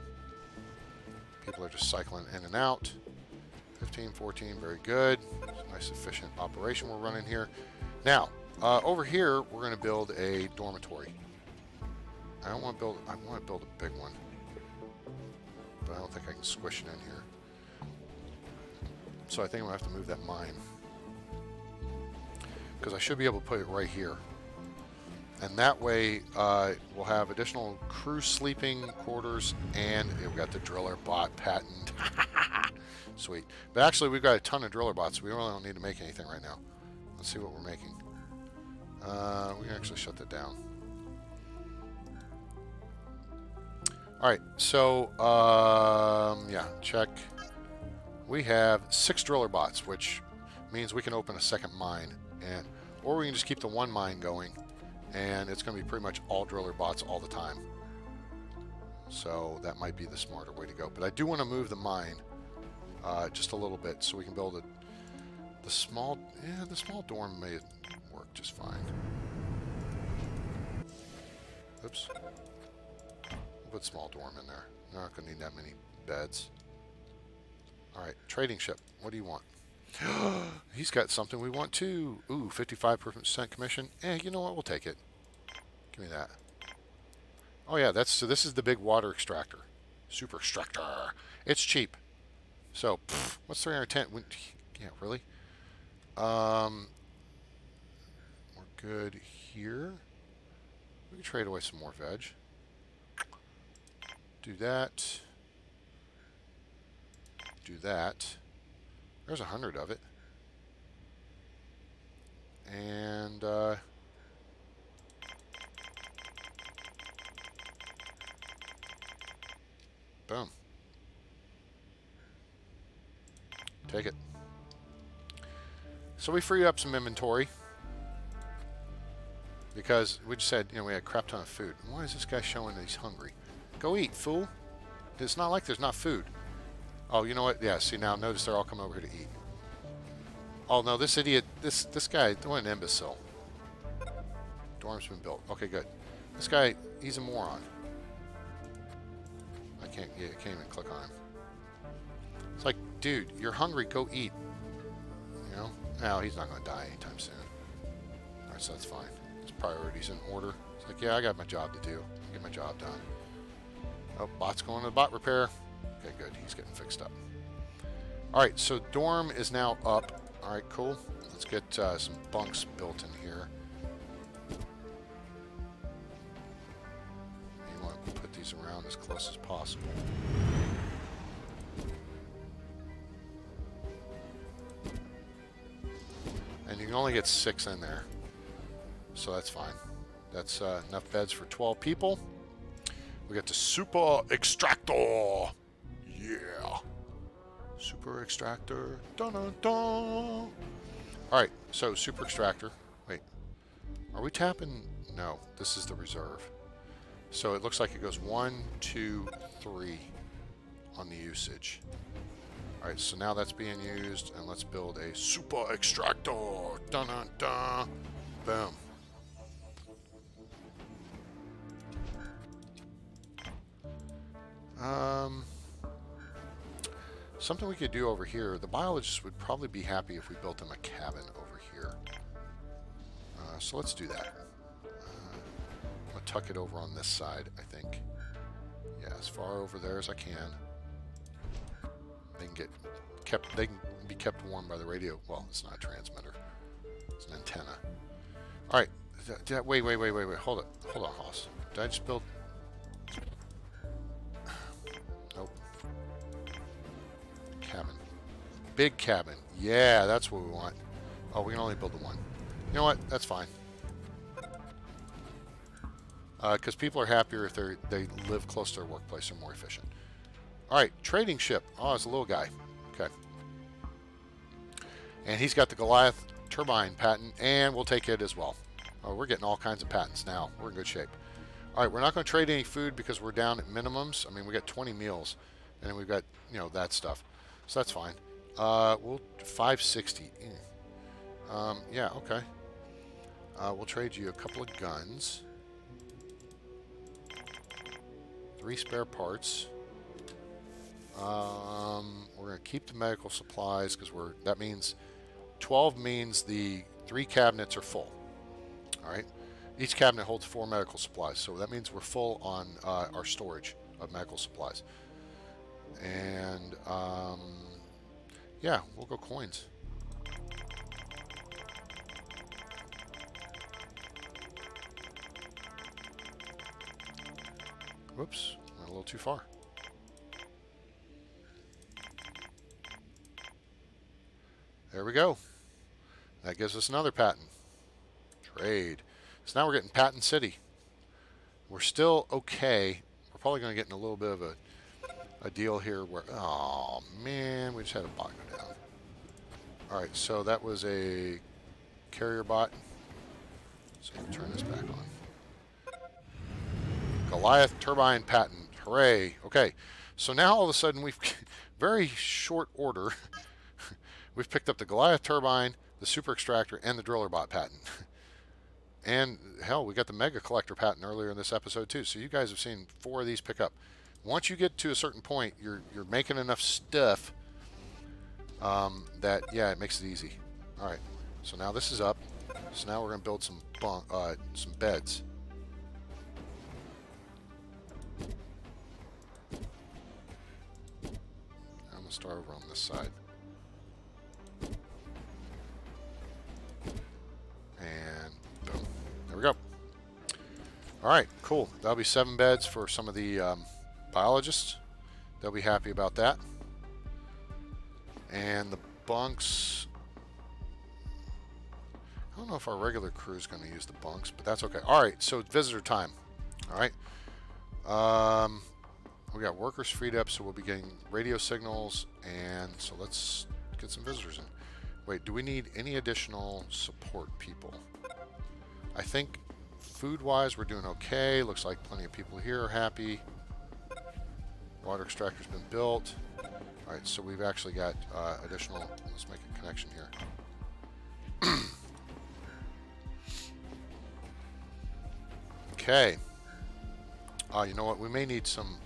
People are just cycling in and out. 15, 14, very good. Nice efficient operation we're running here. Now, over here we're going to build a dormitory. I want to build a big one, but I don't think I can squish it in here. So I think I'm going to have to move that mine, because I should be able to put it right here. And that way, we'll have additional crew sleeping quarters, and we've got the driller bot patent. Sweet. But actually, we've got a ton of driller bots, so we really don't need to make anything right now. Let's see what we're making. We can actually shut that down. Alright, so, yeah, check. We have 6 driller bots, which means we can open a second mine, or we can just keep the one mine going. And it's going to be pretty much all driller bots all the time. So that might be the smarter way to go. But I do want to move the mine just a little bit so we can build the small dorm may work just fine. Oops. We'll put small dorm in there. Not going to need that many beds. Alright, trading ship. What do you want? He's got something we want too. Ooh, 55% commission. You know what? We'll take it. Give me that. Oh yeah, so this is the big water extractor. Super extractor. It's cheap. So, what's 310? Yeah, really? We're good here. We can trade away some more veg. Do that. Do that. There's 100 of it. And, boom. Take it. So we freed up some inventory. Because we just said, we had a crap ton of food. Why is this guy showing that he's hungry? Go eat, fool. It's not like there's not food. Oh, you know what? Yeah, see now, notice they're all coming over here to eat. Oh no, this idiot, this guy, what an imbecile. Dorm's been built. Okay, good. This guy, he's a moron. I can't even click on him. It's like, dude, you're hungry, go eat. You know? No, he's not going to die anytime soon. Alright, so that's fine. His priorities in order. It's like, yeah, I got my job to do. Get my job done. Oh, bot's going to the bot repair. Okay, good. He's getting fixed up. Alright, so dorm is now up. Alright, cool. Let's get some bunks built in here. You want to put these around as close as possible. And you can only get 6 in there. So that's fine. That's enough beds for 12 people. We got the super extractor. Yeah. Super extractor. Dun dun dun. Alright, so super extractor. Wait. Are we tapping? No, this is the reserve. So it looks like it goes 1, 2, 3 on the usage. Alright, so now that's being used, and let's build a super extractor. Dun dun dun. Boom. Something we could do over here. The biologists would probably be happy if we built them a cabin over here. So let's do that. I'm going to tuck it over on this side, I think. Yeah, as far over there as I can. They can get kept. They can be kept warm by the radio. Well, it's not a transmitter. It's an antenna. All right. Wait. Hold it. Hold on, Hoss. Did I just build? Nope. Cabin. Big cabin. Yeah, that's what we want. Oh, we can only build the one. You know what? That's fine. Because people are happier if they live close to their workplace. They're more efficient. All right, trading ship. Oh, it's a little guy. Okay. And he's got the Goliath turbine patent, and we'll take it as well. Oh, we're getting all kinds of patents now. We're in good shape. All right, we're not going to trade any food because we're down at minimums. I mean, we got 20 meals, and then we've got, you know, that stuff. So that's fine. We'll 560. Yeah, okay. We'll trade you a couple of guns. 3 spare parts. We're going to keep the medical supplies because that means 12 means the 3 cabinets are full. All right. Each cabinet holds 4 medical supplies, so that means we're full on our storage of medical supplies. And yeah, we'll go coins. Whoops, went a little too far. There we go. That gives us another patent. Trade. So now we're getting Patent City. We're still okay. We're probably going to get in a little bit of a deal here where, oh man, we just had a bot go down. Alright, so that was a carrier bot. So we'll turn this back on. Goliath turbine patent. Hooray. Okay, so now all of a sudden we've, very short order, we've picked up the Goliath turbine, the super extractor, and the driller bot patent. And hell, we got the mega collector patent earlier in this episode too. So you guys have seen 4 of these pick up. Once you get to a certain point, you're making enough stuff that yeah, it makes it easy. All right, so now this is up. So now we're gonna build some beds. I'm gonna start over on this side. And boom. There we go. All right, cool. That'll be 7 beds for some of the biologists. They'll be happy about that. And the bunks, I don't know if our regular crew is going to use the bunks, but that's okay. All right, so visitor time. All right. We got workers freed up, so we'll be getting radio signals, and so let's get some visitors in. Wait, do we need any additional support people? I think food-wise we're doing okay. Looks like plenty of people here are happy. Water extractor's been built. All right, so we've actually got additional. Let's make a connection here. Okay. You know what? We may need some...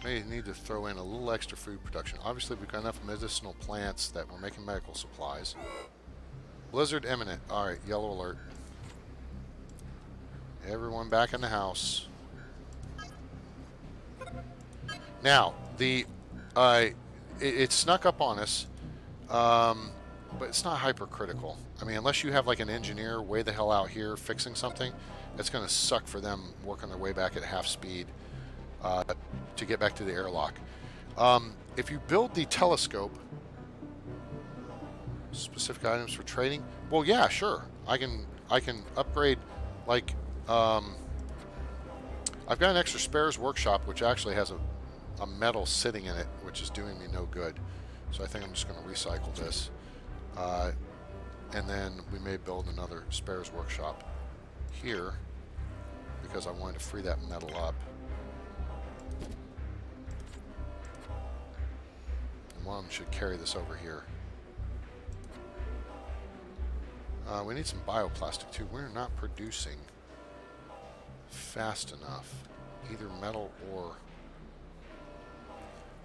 May need to throw in a little extra food production. Obviously, we've got enough medicinal plants that we're making medical supplies. Blizzard imminent. Alright, yellow alert. Everyone back in the house. Now, it snuck up on us, but it's not hypercritical. I mean, unless you have like an engineer way the hell out here fixing something, it's going to suck for them working their way back at half speed to get back to the airlock. If you build the telescope, specific items for trading, well, yeah, sure. I can upgrade, like, I've got an extra spares workshop, which actually has a metal sitting in it, which is doing me no good. So I think I'm just going to recycle this. And then we may build another spares workshop here, because I wanted to free that metal up. And one of them should carry this over here. We need some bioplastic too. We're not producing fast enough, either metal or...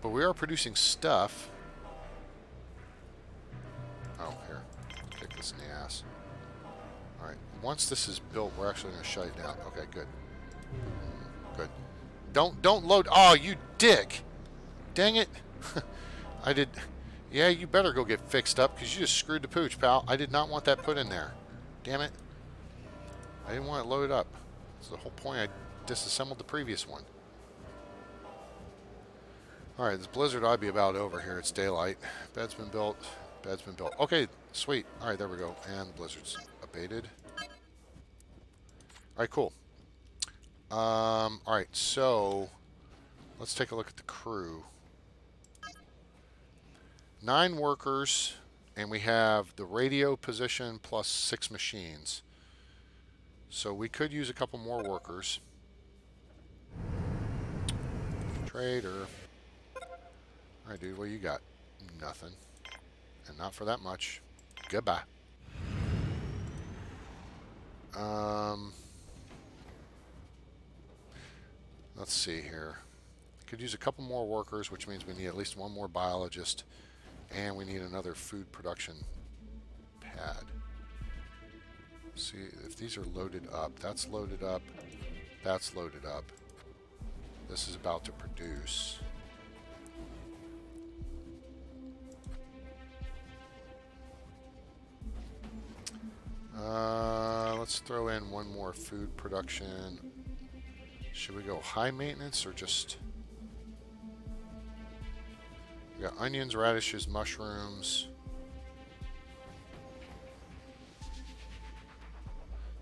But we are producing stuff. Oh, here. Kick this in the ass. Alright, once this is built, we're actually going to shut it down. Okay, good. Good. Don't load... Oh, you dick! Dang it! I did... Yeah, you better go get fixed up, because you just screwed the pooch, pal. I did not want that put in there. Damn it. I didn't want it loaded up. That's the whole point. I disassembled the previous one. Alright, this blizzard ought to be about over here. It's daylight. Bed's been built. Bed's been built. Okay, sweet. Alright, there we go. And the blizzard's abated. Alright, cool. Alright, so let's take a look at the crew. 9 workers, and we have the radio position plus 6 machines. So we could use a couple more workers. Trader. Alright, dude, what you got? Nothing. And not for that much. Goodbye. Let's see here. Could use a couple more workers, which means we need at least one more biologist. And we need another food production pad. See if these are loaded up. That's loaded up. That's loaded up. This is about to produce. Let's throw in one more food production. Should we go high maintenance or just... We got onions, radishes, mushrooms.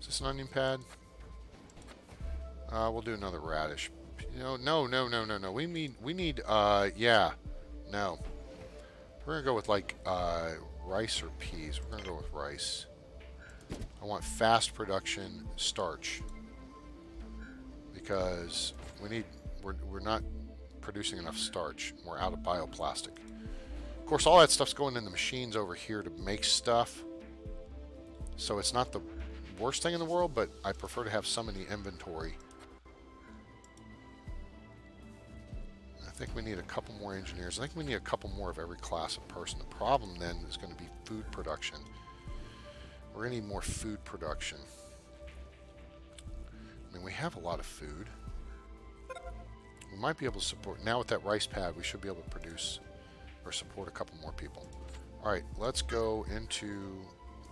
Is this an onion pad? We'll do another radish. No. We need, yeah. No. We're gonna go with like, rice or peas. We're gonna go with rice. I want fast production starch. Because we're not producing enough starch. We're out of bioplastic. Of course, all that stuff's going in the machines over here to make stuff. So it's not the worst thing in the world, but I prefer to have some in the inventory. I think we need a couple more engineers. I think we need a couple more of every class of person. The problem then is going to be food production. We're going to need more food production. I mean, we have a lot of food. We might be able to support... Now with that rice pad, we should be able to produce or support a couple more people. Alright, let's go into...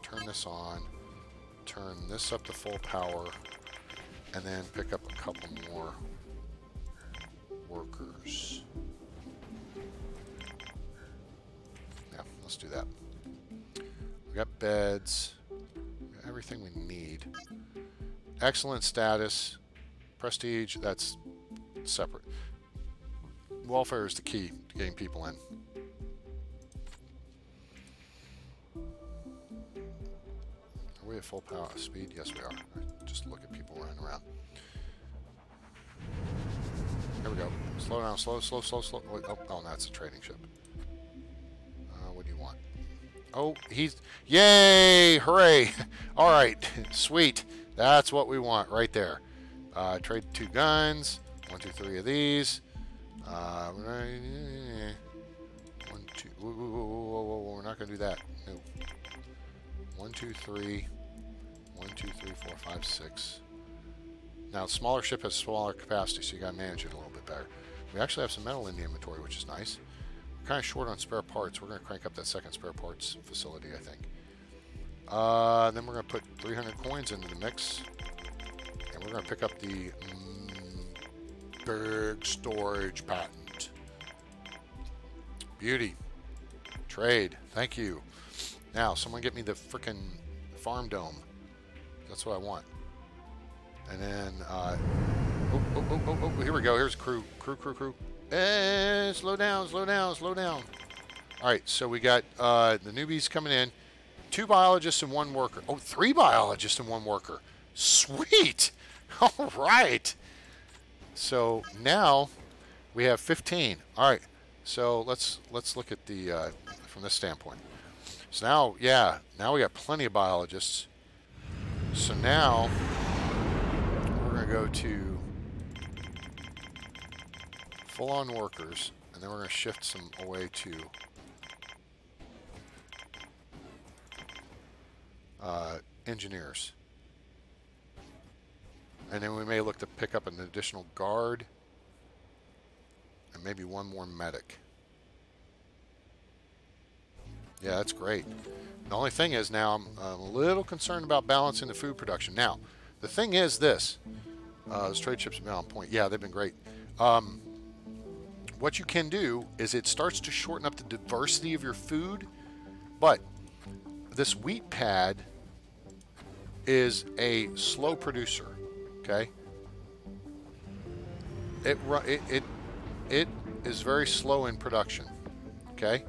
Turn this on. Turn this up to full power. And then pick up a couple more workers. Yeah, let's do that. We got beds. We got everything we need. Excellent status. Prestige, that's separate. Welfare is the key to getting people in. Are we at full power speed? Yes, we are. Just look at people running around. Here we go. Slow down, slow. Oh, that's a trading ship. What do you want? Oh, he's... Yay! Hooray! Alright, sweet. That's what we want right there. Trade 2 guns. 1, 2, 3 of these. 1, 2. Whoa, we're not going to do that. No. 1, 2, 3. 1, 2, 3, 4, 5, 6. Now, smaller ship has smaller capacity, so you got to manage it a little bit better. We actually have some metal in the inventory, which is nice. We're kind of short on spare parts. We're going to crank up that second spare parts facility, I think. Then we're going to put 300 coins into the mix. And we're going to pick up the big storage patent. Beauty. Trade. Thank you. Now, someone get me the frickin' farm dome. That's what I want. And then, here we go. Here's crew. Slow down. All right, so we got the newbies coming in. 2 biologists and 1 worker. Oh, 3 biologists and 1 worker. Sweet. All right. So now we have 15. All right. So let's look at the from this standpoint. So now, yeah, now we got plenty of biologists. So now we're going to go to full-on workers, and then we're going to shift some away to engineers. And then we may look to pick up an additional guard and maybe 1 more medic. Yeah, that's great. The only thing is now I'm a little concerned about balancing the food production. Now, the thing is this. Those trade ships have been on point. Yeah, they've been great. What you can do is it starts to shorten up the diversity of your food, but this wheat pad is a slow producer. Okay. It is very slow in production. Okay,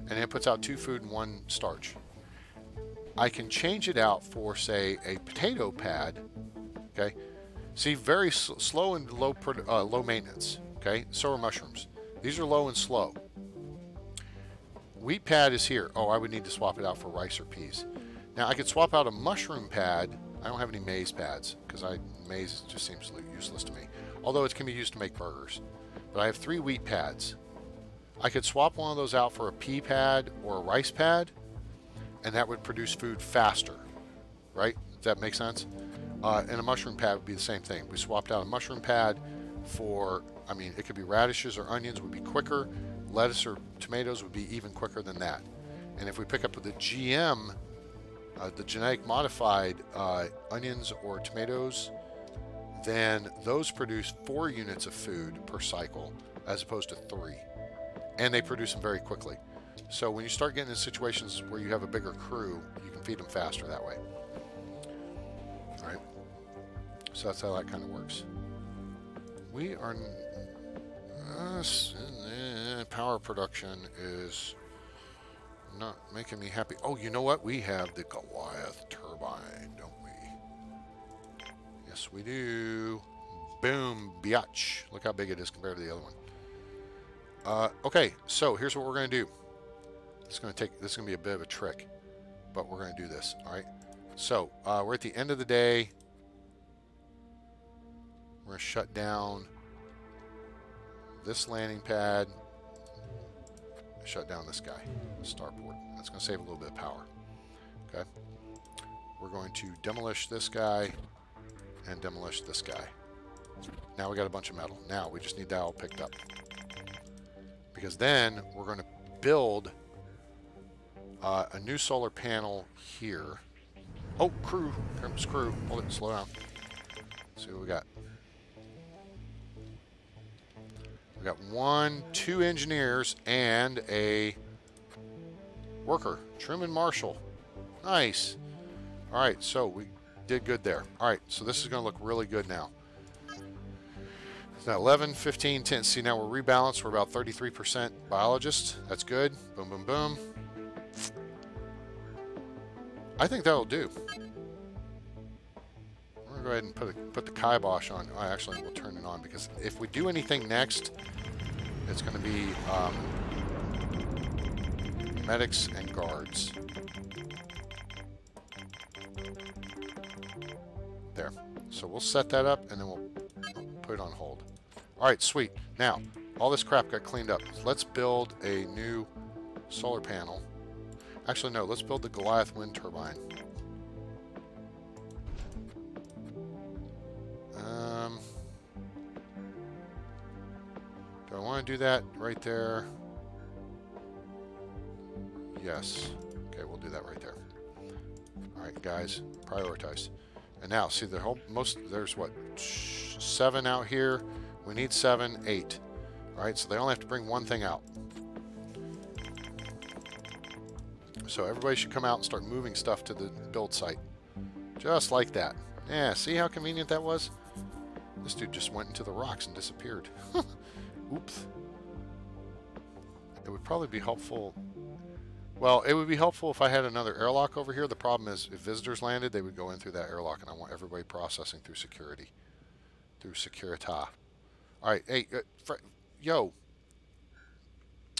and it puts out 2 food and 1 starch. I can change it out for, say, a potato pad. Okay, see, very slow and low maintenance. Okay, so are mushrooms. These are low and slow. Wheat pad is here. Oh, I would need to swap it out for rice or peas. Now I could swap out a mushroom pad. I don't have any maize pads because maize just seems useless to me. Although it can be used to make burgers. But I have 3 wheat pads. I could swap one of those out for a pea pad or a rice pad, and that would produce food faster. Right? Does that make sense? And a mushroom pad would be the same thing. We swapped out a mushroom pad for, I mean, it could be radishes or onions would be quicker. Lettuce or tomatoes would be even quicker than that. And if we pick up the GM, the genetic modified onions or tomatoes, then those produce 4 units of food per cycle as opposed to 3. And they produce them very quickly. So when you start getting in situations where you have a bigger crew, you can feed them faster that way. All right. So that's how that kind of works. We are... power production is not making me happy. Oh, you know what? We have the Goliath turbine, don't we? Yes, we do. Boom, biatch. Look how big it is compared to the other one. Okay, so here's what we're going to do. This is going to be a bit of a trick, but we're going to do this. All right. So we're at the end of the day. We're going to shut down this landing pad. Shut down this guy, starport. That's going to save a little bit of power. Okay. We're going to demolish this guy and demolish this guy. Now we got a bunch of metal. Now we just need that all picked up. Because then we're going to build a new solar panel here. Oh, crew. Here comes crew. Hold it, slow down. Let's see what we got. We got 2 engineers and a worker. Truman Marshall. Nice. All right, so we did good there. All right, so this is going to look really good now. Now 11, 15, 10. See, now we're rebalanced. We're about 33% biologists. That's good. Boom, boom, boom. I think that'll do. We're going to go ahead and put the kibosh on. Actually, we'll turn it on because if we do anything next, it's going to be medics and guards. There. So we'll set that up, and then we'll put it on hold. All right, sweet. Now, all this crap got cleaned up. Let's build a new solar panel. Actually, no, let's build the Goliath wind turbine. Do I want to do that right there? Yes. Okay, we'll do that right there. All right, guys, prioritize. And now, see the whole there's what, 7 out here. We need 7, 8. All right, so they only have to bring one thing out. So everybody should come out and start moving stuff to the build site. Just like that. Yeah, see how convenient that was? This dude just went into the rocks and disappeared. Oops. It would probably be helpful. Well, it would be helpful if I had another airlock over here. The problem is if visitors landed, they would go in through that airlock, and I want everybody processing through security. Through Securita. Alright, hey, yo.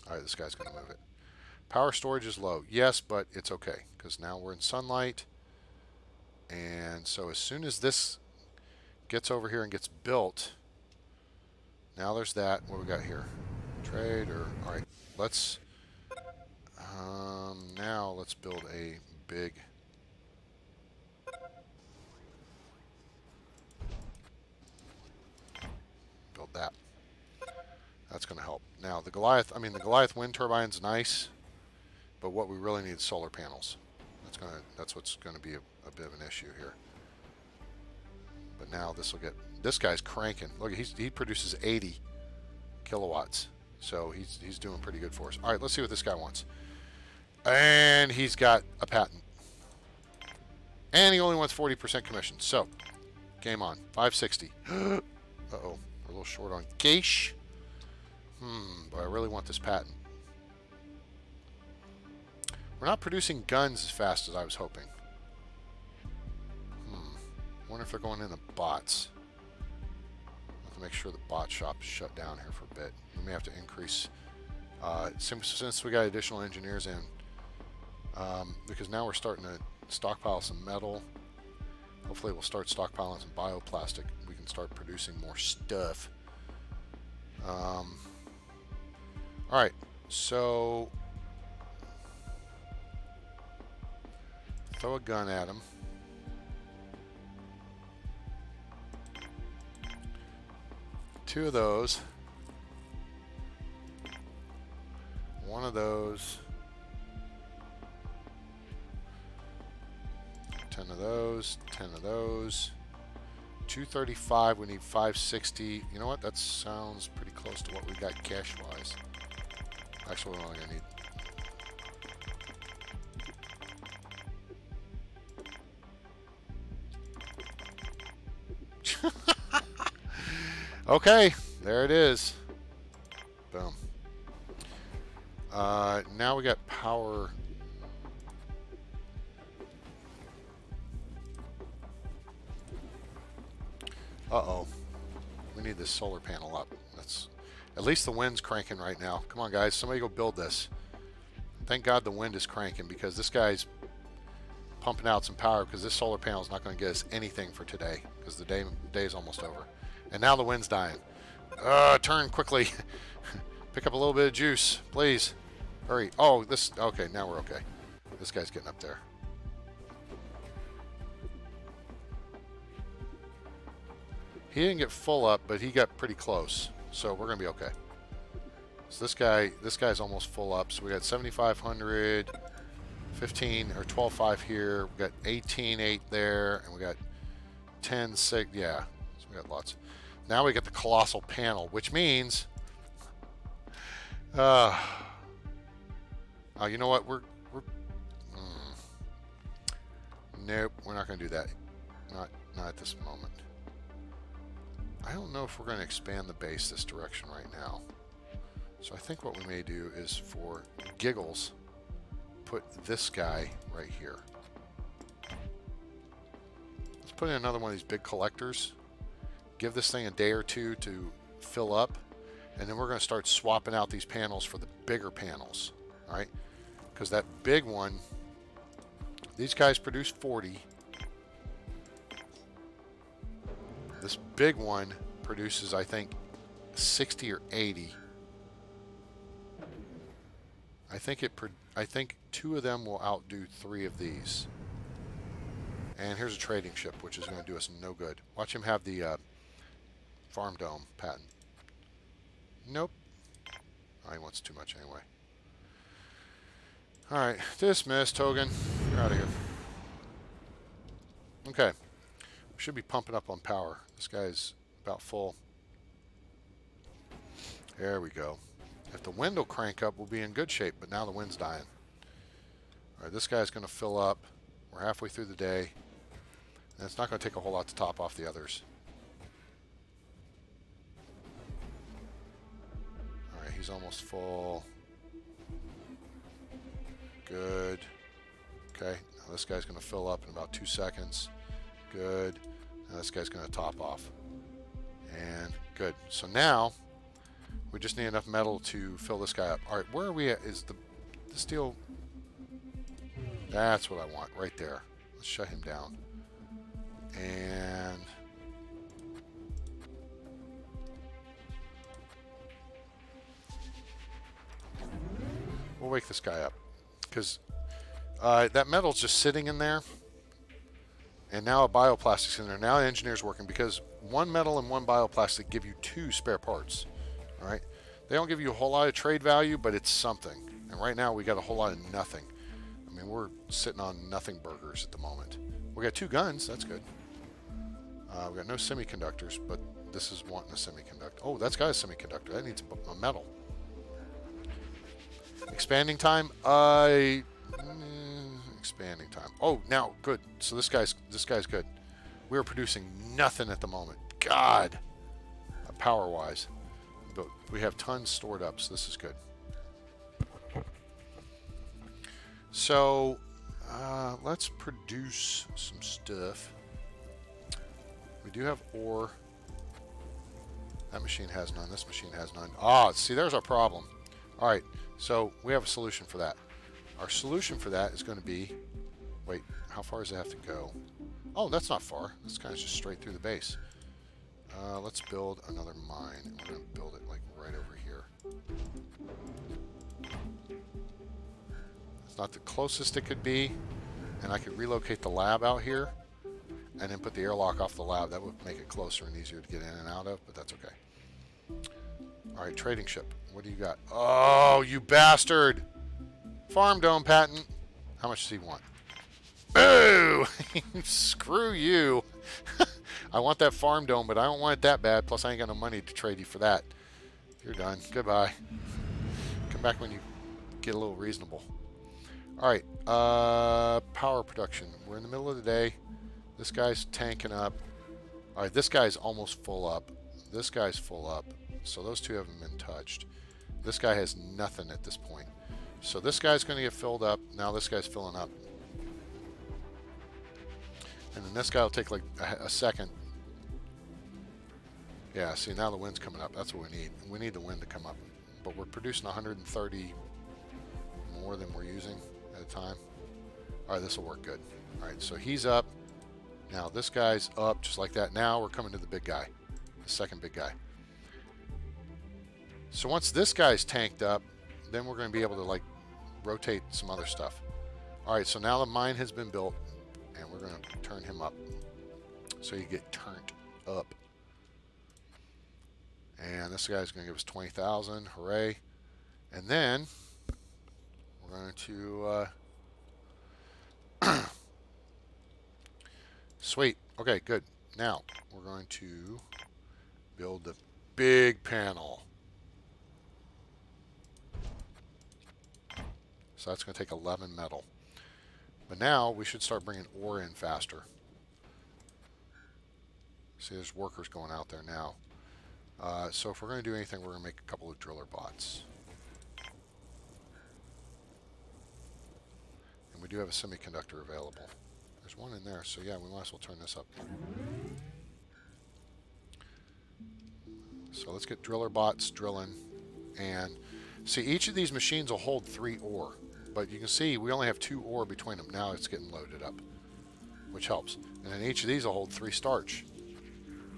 Alright, this guy's going to move it. Power storage is low. Yes, but it's okay, because now we're in sunlight. And so as soon as this gets over here and gets built, now there's that. What we got here? Trade or... Alright, let's... now let's build a big... Build that. That's going to help. Now, the Goliath wind turbine's nice, but what we really need is solar panels. That's what's going to be a bit of an issue here. But now this guy's cranking. Look, he produces 80 kilowatts. So he's doing pretty good for us. All right, let's see what this guy wants. And he's got a patent. And he only wants 40% commission. So, game on. 560. Uh-oh. We're a little short on cash. But I really want this patent. We're not producing guns as fast as I was hoping. Wonder if they're going into bots. I have to make sure the bot shop is shut down here for a bit. We may have to increase since we got additional engineers in, because now we're starting to stockpile some metal. Hopefully we'll start stockpiling some bioplastic. We can start producing more stuff. Alright, so throw a gun at him. Two of those. One of those. 10 of those. 10 of those. 235. We need 560. You know what? That sounds pretty close to what we got cash-wise. Actually, we're only going to need... Okay, there it is. Boom. Now we got power. Uh-oh. We need this solar panel up. That's at least the wind's cranking right now. Come on, guys. Somebody go build this. Thank God the wind is cranking, because this guy's pumping out some power, because this solar panel is not going to get us anything for today, because the day is almost over. And now the wind's dying. Turn quickly. Pick up a little bit of juice, please. Hurry. Oh, this... Okay, now we're okay. This guy's getting up there. He didn't get full up, but he got pretty close. So we're going to be okay. So this guy's almost full up. So we got 7,500, 15 or 12.5 here. We got 18.8 there, and we got 10.6. Yeah, so we got lots. Now we get the colossal panel, which means, you know what? Nope, we're not going to do that. Not at this moment. I don't know if we're going to expand the base this direction right now. So I think what we may do is, for giggles, put this guy right here. Let's put in another one of these big collectors. Give this thing a day or two to fill up, and then we're going to start swapping out these panels for the bigger panels. All right? Because that big one, these guys produce 40. big one produces, I think, 60 or 80. I think 2 of them will outdo 3 of these. And here's a trading ship, which is going to do us no good. Watch him have the farm dome patent. Nope. Oh, he wants too much anyway. Alright, dismiss, Togan. You're out of here. Okay. We should be pumping up on power. This guy's about full. There we go. If the wind will crank up, we'll be in good shape, but now the wind's dying. Alright, this guy's going to fill up. We're halfway through the day. And it's not going to take a whole lot to top off the others. Alright, he's almost full. Good. Okay, now this guy's going to fill up in about 2 seconds. Good. Now this guy's going to top off. And good. So now, we just need enough metal to fill this guy up. Alright, where are we at? Is the steel... That's what I want, right there. Let's shut him down. And... we'll wake this guy up. Because that metal's just sitting in there. And now a bioplastic's in there. Now the engineer's working because 1 metal and 1 bioplastic give you 2 spare parts. Alright? They don't give you a whole lot of trade value, but it's something. And right now we got a whole lot of nothing. I mean, we're sitting on nothing burgers at the moment. We got 2 guns. That's good. We got no semiconductors, but this is wanting a semiconductor. Oh, that's got a semiconductor. That needs a metal. Expanding time. Expanding time. Oh, now good. So this guy's good. We are producing nothing at the moment. God, power-wise, but we have tons stored up, so this is good. So let's produce some stuff. We do have ore. That machine has none. This machine has none. Ah, see, there's our problem. All right, so we have a solution for that. Our solution for that is going to be... Wait, how far does it have to go? Oh, that's not far. That's kind of just straight through the base. Let's build another mine. And we're going to build it like right over here. It's not the closest it could be. And I could relocate the lab out here. And then put the airlock off the lab. That would make it closer and easier to get in and out of. But that's okay. Alright, trading ship. What do you got? Oh, you bastard! Farm dome patent. How much does he want? Boo! Screw you. I want that farm dome, but I don't want it that bad. Plus, I ain't got no money to trade you for that. You're done. Goodbye. Come back when you get a little reasonable. Alright. Power production. We're in the middle of the day. This guy's tanking up. Alright, this guy's almost full up. This guy's full up. So those 2 haven't been touched. This guy has nothing at this point. So this guy's going to get filled up. Now this guy's filling up. And then this guy will take like a second. Yeah, see, now the wind's coming up. That's what we need. We need the wind to come up. But we're producing 130 more than we're using at a time. Alright, this will work good. Alright, so he's up. Now this guy's up just like that. Now we're coming to the big guy. The second big guy. So once this guy's tanked up, then we're going to be able to like rotate some other stuff. Alright, so now the mine has been built. And we're going to turn him up. So you get turned up. And this guy's going to give us 20,000. Hooray. And then we're going to... Sweet. Okay, good. Now we're going to build the big panel. So that's going to take 11 metal. But now we should start bringing ore in faster. See, there's workers going out there now. So if we're going to do anything, we're going to make a couple of driller bots. And we do have a semiconductor available. There's one in there, so yeah, we might as well turn this up. So let's get driller bots drilling. And see, each of these machines will hold 3 ore. But you can see we only have 2 ore between them. Now it's getting loaded up, which helps. And then each of these will hold 3 starch.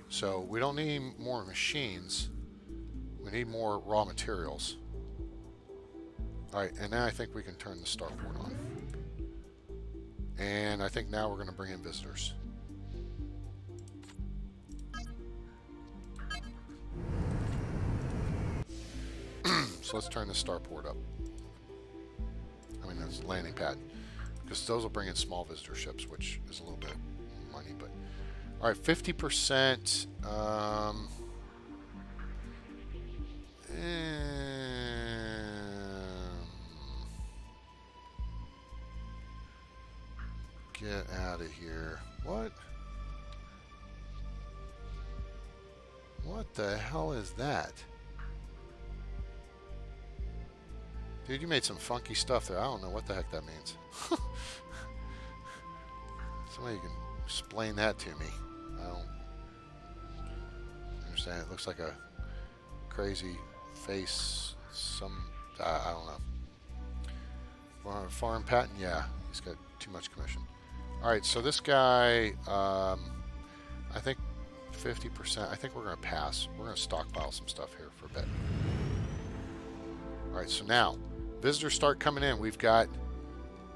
So we don't need more machines. We need more raw materials. Alright, and now I think we can turn the starport on. And I think now we're going to bring in visitors. So let's turn the starport up. I mean, that's landing pad. Because those will bring in small visitor ships, which is a little bit of money. But all right, 50%. Get out of here. What? What the hell is that? Dude, you made some funky stuff there. I don't know what the heck that means. Somebody can explain that to me. I don't understand. It looks like a crazy face. I don't know. Foreign patent? Yeah, he's got too much commission. All right, so this guy, I think 50%. I think we're going to pass. We're going to stockpile some stuff here for a bit. All right, so now visitors start coming in. We've got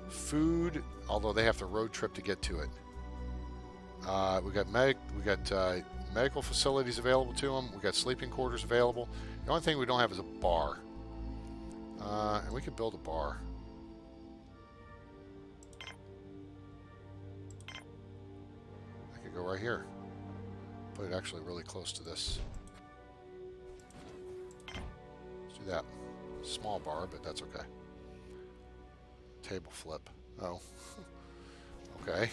food, although they have to road trip to get to it. We got medical facilities available to them. We got sleeping quarters available. The only thing we don't have is a bar, and we could build a bar. I could go right here. Put it actually really close to this. Let's do that. Small bar, but that's okay. Table flip. Oh. Okay.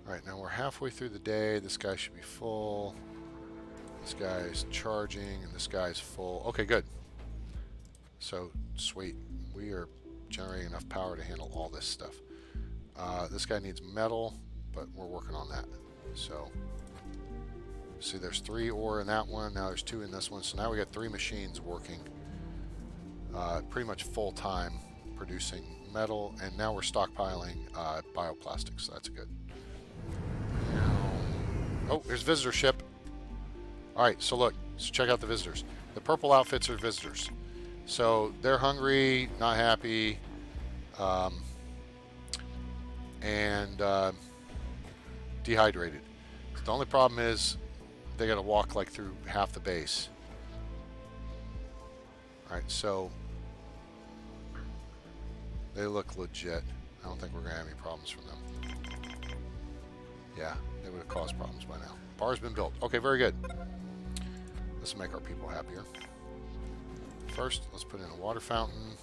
Alright, now we're halfway through the day. This guy should be full. This guy's charging, and this guy's full. Okay, good. So, sweet. We are generating enough power to handle all this stuff. This guy needs metal, but we're working on that. So, see, there's 3 ore in that one. Now there's 2 in this one. So now we got 3 machines working pretty much full time producing metal. And now we're stockpiling bioplastics. So that's good. Oh, there's a visitor ship. All right, so look. So check out the visitors. The purple outfits are visitors. So they're hungry, not happy, and dehydrated. The only problem is they got to walk like through half the base. All right, so they look legit. I don't think we're gonna have any problems from them. Yeah, they would have caused problems by now. Bar's been built. Okay, very good. Let's make our people happier. First, let's put in a water fountain,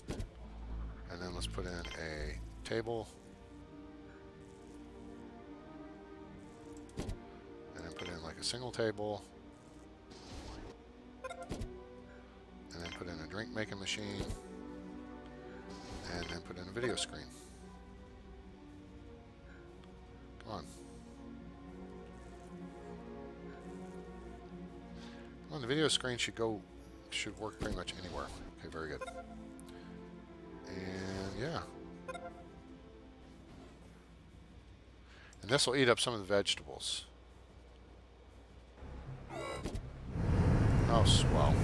and then let's put in a table. Put in like a single table, and then put in a drink making machine, and then put in a video screen. Come on. Well, the video screen should work pretty much anywhere. Okay, very good. And yeah. And this will eat up some of the vegetables. Oh, swell.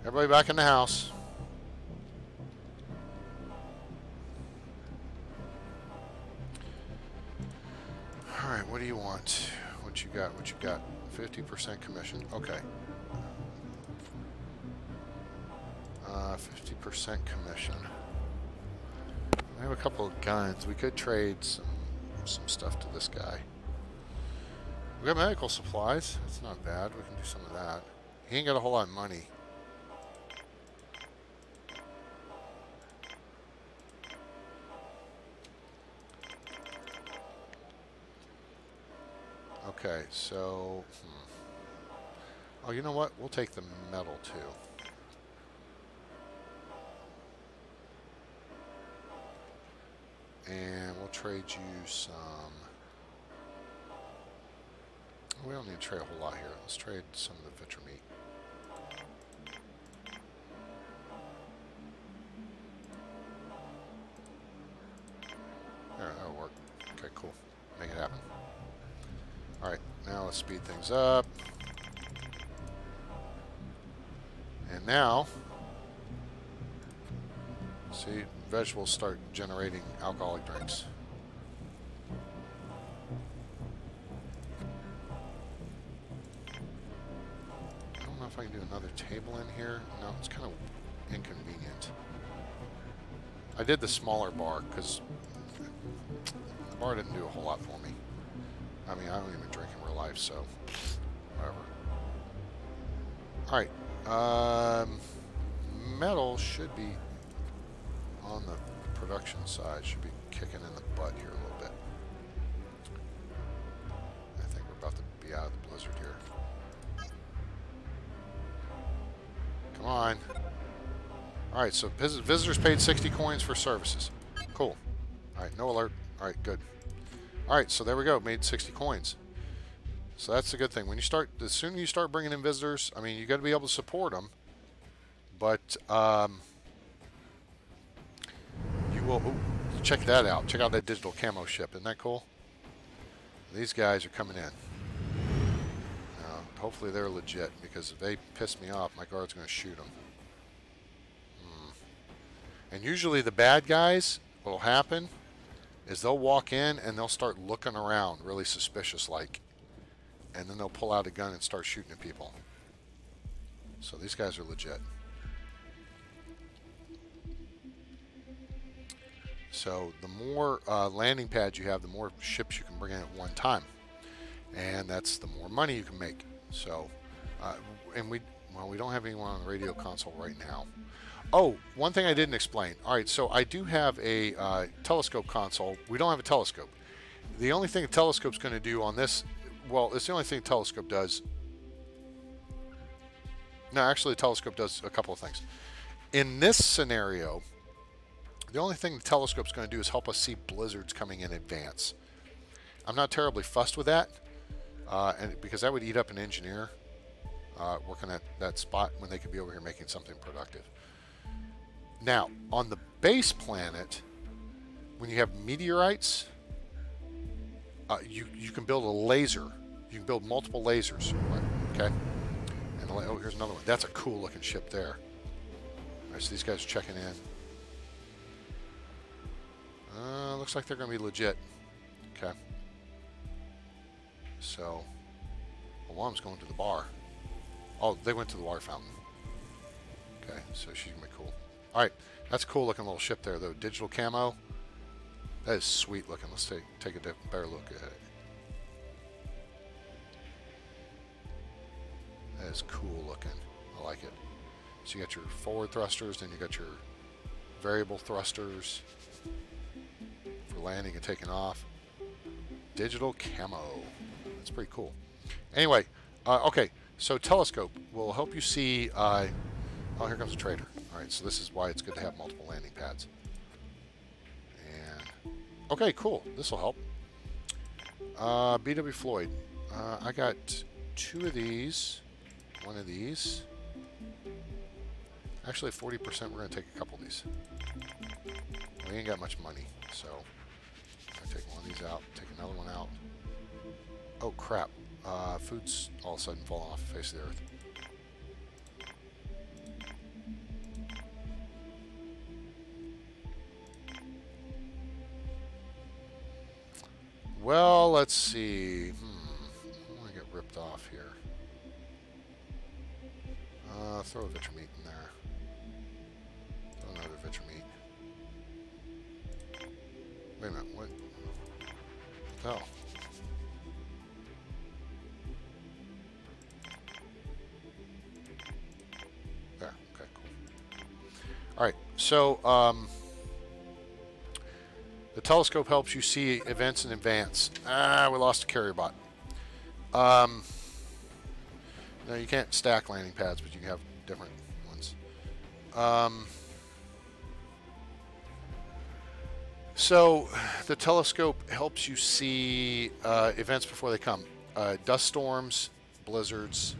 Everybody back in the house. All right, what do you want? What you got? What you got? 50% commission. Okay. 50% commission. I have a couple of guns. We could trade some stuff to this guy. We got medical supplies. That's not bad. We can do some of that. He ain't got a whole lot of money. Okay, so... Oh, you know what? We'll take the metal, too. And we'll trade you some We don't need to trade a whole lot here. Let's trade some of the Vitra meat. There, that'll work. Okay, cool. Make it happen. Alright, now let's speed things up. And now, see, vegetables start generating alcoholic drinks. I don't know if I can do another table in here. No, it's kind of inconvenient. I did the smaller bar because the bar didn't do a whole lot for me. I mean, I don't even drink in real life, so whatever. Alright. Metal should be on the production side, should be kicking in the butt here a little bit. I think we're about to be out of the blizzard here. Come on. Alright, so visitors paid 60 coins for services. Cool. Alright, no alert. Alright, good. Alright, so there we go. Made 60 coins. So that's the good thing. When you start, the sooner you start bringing in visitors, I mean, you got to be able to support them. But you will. Ooh, check that out. Check out that digital camo ship. Isn't that cool? These guys are coming in. Hopefully they're legit, because if they piss me off, my guard's going to shoot them. And usually the bad guys, what'll happen is they'll walk in and they'll start looking around really suspicious like, and then they'll pull out a gun and start shooting at people. So these guys are legit. So the more landing pads you have, the more ships you can bring in at one time, and that's the more money you can make. So and we don't have anyone on the radio console right now. Oh, one thing I didn't explain. All right, so I do have a telescope console. We don't have a telescope. The only thing a telescope's going to do on this, well, it's the only thing a telescope does. No, actually, the telescope does a couple of things. In this scenario, the only thing the telescope's going to do is help us see blizzards coming in advance. I'm not terribly fussed with that, and because that would eat up an engineer working at that spot when they could be over here making something productive. Now, on the base planet, when you have meteorites, you can build a laser. You can build multiple lasers, right? Okay? And oh, here's another one. That's a cool looking ship there. All right, so these guys are checking in. Looks like they're going to be legit. Okay. So, well, one of them's going to the bar. Oh, they went to the water fountain. Okay, so she's going to be cool. All right, that's a cool looking little ship there, though. Digital camo. That is sweet looking. Let's take a better look at it. That is cool looking. I like it. So you got your forward thrusters, then you got your variable thrusters for landing and taking off. Digital camo. That's pretty cool. Anyway, okay, so telescope will help you see. Oh, here comes a trader. All right, so this is why it's good to have multiple landing pads. And okay, cool. This will help. BW Floyd. I got 2 of these. 1 of these. Actually, 40%. We're going to take a couple of these. We ain't got much money, so I take one of these out. Take another one out. Oh crap! Food's all of a sudden falling off the face of the earth. Well, let's see. I want to get ripped off here. Throw a Vitra meat in there. Throw another Vitra meat. Wait a minute. What the hell? There. Okay, cool. All right. So, the telescope helps you see events in advance. We lost a carrier bot. No, you can't stack landing pads, but you can have different ones. So the telescope helps you see events before they come. dust storms, blizzards,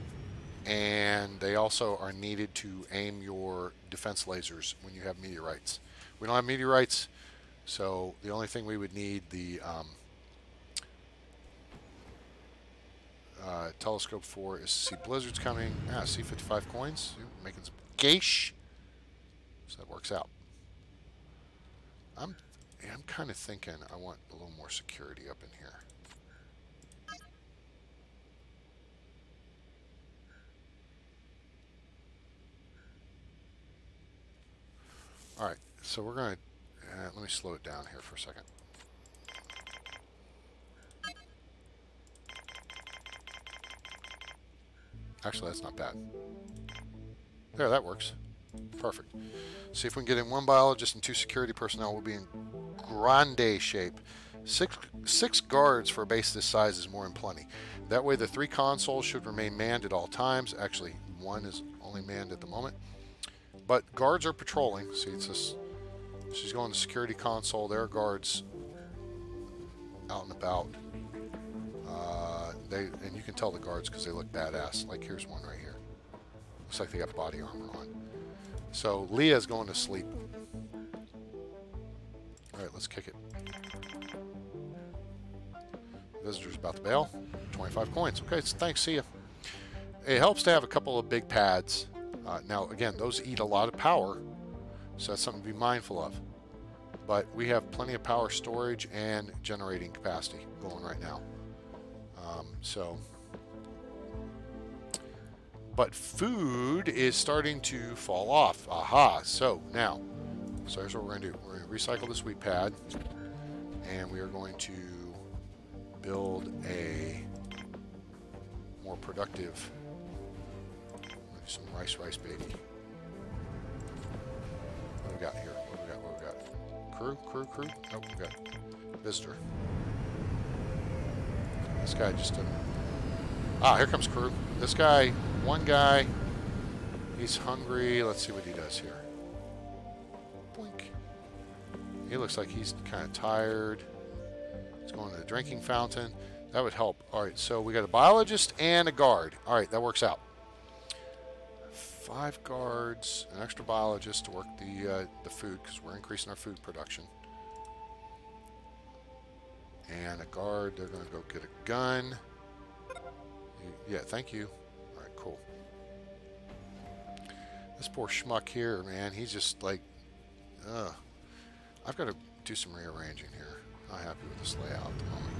and they also are needed to aim your defense lasers when you have meteorites. We don't have meteorites, so the only thing we would need the telescope for is to see blizzards coming. See 55 coins. Making some cash. So that works out. I'm kind of thinking I want a little more security up in here. All right, so we're going to let me slow it down here for a second. Actually, that's not bad. There, that works. Perfect. See if we can get in one biologist and 2 security personnel. We'll be in grande shape. Six guards for a base this size is more than plenty. That way the 3 consoles should remain manned at all times. Actually, 1 is only manned at the moment. But guards are patrolling. See, it's this. She's going to security console. There are guards out and about. And you can tell the guards because they look badass. Like here's one right here. Looks like they got body armor on. So Leah's going to sleep. All right, let's kick it. Visitor's about to bail. 25 coins. Okay, thanks. See ya. It helps to have a couple of big pads. Now, again, those eat a lot of power, so that's something to be mindful of. But we have plenty of power storage and generating capacity going right now. But food is starting to fall off. Aha! So here's what we're going to do. We're going to recycle this wheat pad, and we are going to build a more productive. Some rice, baby. What do we got here? What do we got? Crew? Nope, we got visitor. This guy just didn't. Here comes crew. This guy, one guy, he's hungry. Let's see what he does here. Boink. He looks like he's kind of tired. He's going to the drinking fountain. That would help. All right, so we got a biologist and a guard. All right, that works out. 5 guards, an extra biologist to work the food because we're increasing our food production. And a guard, they're going to go get a gun. Yeah, thank you. All right, cool. This poor schmuck here, man, he's just like, I've got to do some rearranging here. Not happy with this layout at the moment.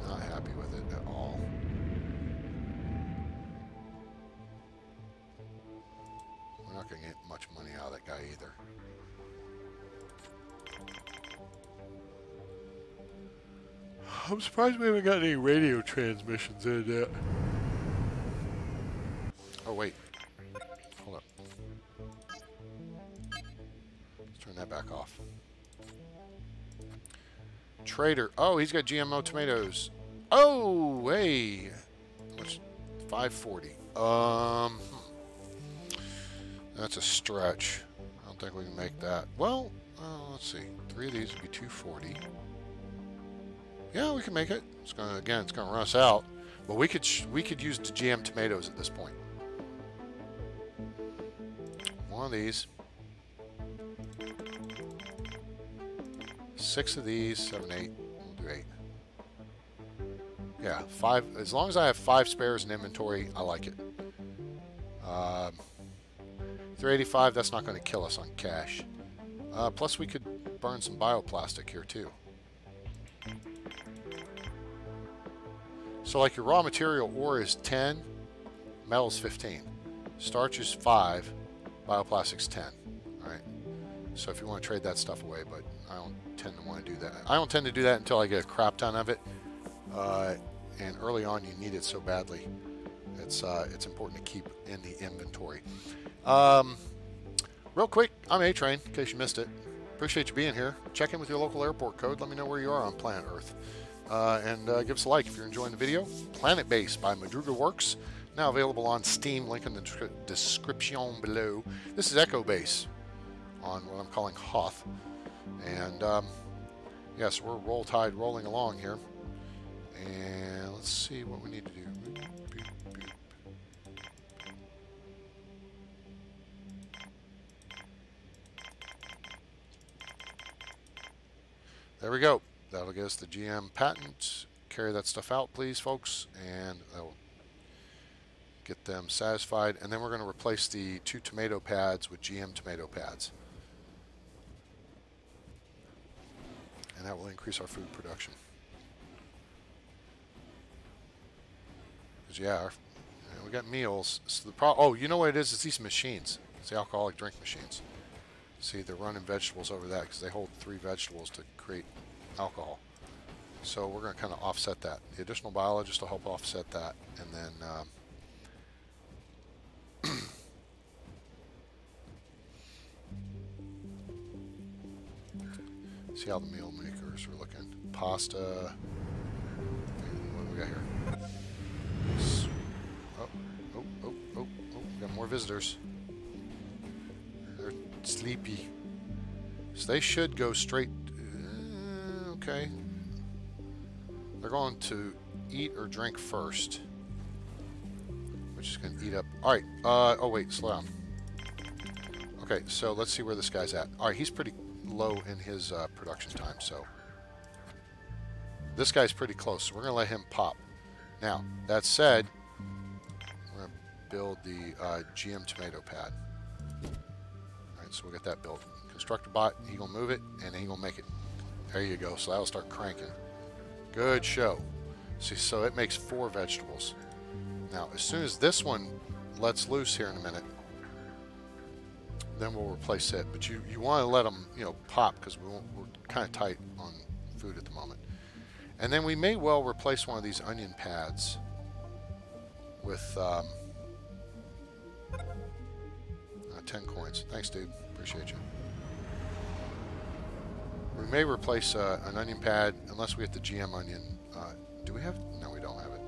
Not happy with it at all. We're not going to get much money out of that guy either. I'm surprised we haven't got any radio transmissions in yet. Oh, wait. Hold up. Let's turn that back off. Trader. Oh, he's got GMO tomatoes. Oh, hey. What's 540? That's a stretch. I don't think we can make that. Well, let's see. 3 of these would be 240. Yeah, we can make it. It's gonna run us out. But we could use the GM tomatoes at this point. One of these. 6 of these. 7, 8. We'll do 8. Yeah, 5. As long as I have 5 spares in inventory, I like it. 385. That's not going to kill us on cash. Plus, we could burn some bioplastic here too. So like your raw material ore is 10, metal is 15, starch is 5, bioplastic's 10. All right. So if you want to trade that stuff away, but I don't tend to want to do that. I don't tend to do that until I get a crap ton of it. And early on, you need it so badly. It's important to keep in the inventory. Real quick, I'm A-Train, in case you missed it. Appreciate you being here. Check in with your local airport code. Let me know where you are on planet Earth. And give us a like if you're enjoying the video. Planetbase by Madruga Works. Now available on Steam. Link in the description below. This is Echo Base on what I'm calling Hoth. And yes, we're roll tide rolling along here. And let's see what we need to do. Boop, boop, boop. There we go. That'll get us the GM patent. Carry that stuff out, please, folks, and that'll get them satisfied. And then we're going to replace the 2 tomato pads with GM tomato pads. And that will increase our food production. Because, yeah, we got meals. So oh, you know what it is? It's these machines. It's the alcoholic drink machines. See, they're running vegetables over that because they hold 3 vegetables to create alcohol. So we're going to kind of offset that. The additional biologist will help offset that. And then see how the meal makers are looking. Pasta. What do we got here? Oh, we got more visitors. They're sleepy. So they should go straight. Okay. They're going to eat or drink first. Which is going to eat up. Alright. Oh, wait. Slow down. Okay, so let's see where this guy's at. Alright, he's pretty low in his production time, so. This guy's pretty close, so we're going to let him pop. Now, that said, we're going to build the GM tomato pad. Alright, so we'll get that built. Construct a bot, he going to move it, and he going to make it. There you go, so that'll start cranking. Good show. See, so it makes 4 vegetables. Now, as soon as this one lets loose here in a minute, then we'll replace it. But you want to let them, pop, because we're kind of tight on food at the moment. And then we may well replace one of these onion pads with 10 coins. Thanks, dude. Appreciate you. We may replace an onion pad unless we get the GM onion. Do we have? No, we don't have it.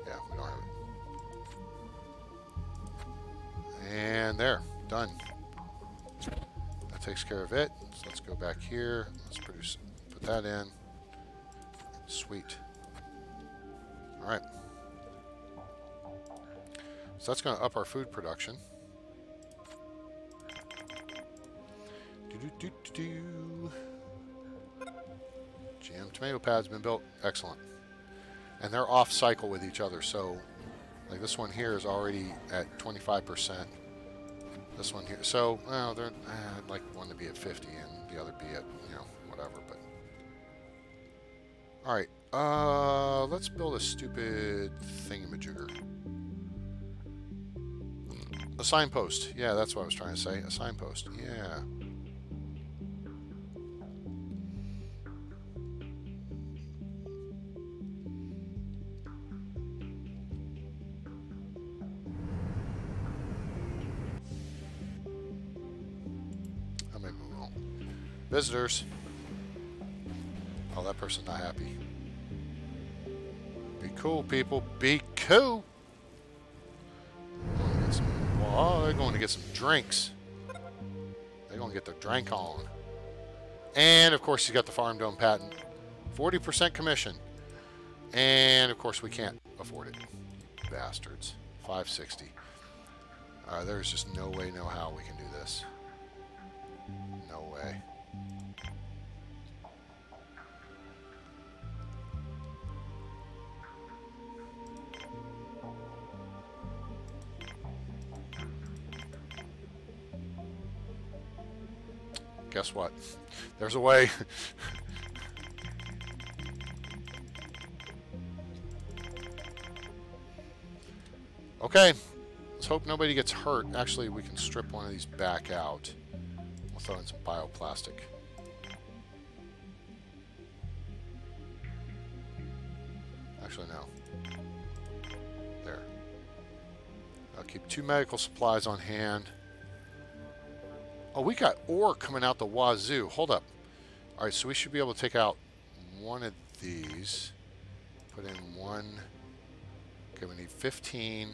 Yeah, we don't have it. And there, done. That takes care of it. So let's go back here. Let's put that in. Sweet. All right. So that's going to up our food production. GM tomato pad's been built. Excellent. And they're off cycle with each other. So, like this one here is already at 25%. This one here. So, well, I'd like one to be at 50 and the other be at, whatever. But all right. Let's build a stupid thingamajigger. A signpost. Yeah, that's what I was trying to say. A signpost. Yeah. Visitors. Oh, that person's not happy. Be cool, people. Be cool. Oh, they're going to get some drinks. They're going to get their drink on. And, of course, you got the Farm Dome patent. 40% commission. And, of course, we can't afford it. You bastards. 560. There's just no way, no how we can do this. No way. Guess what? There's a way. Okay. Let's hope nobody gets hurt. Actually, we can strip one of these back out. We'll throw in some bioplastic. Actually, no. There. I'll keep 2 medical supplies on hand. Oh, we got ore coming out the wazoo. Hold up. All right, so we should be able to take out one of these. Put in 1. Okay, we need 15.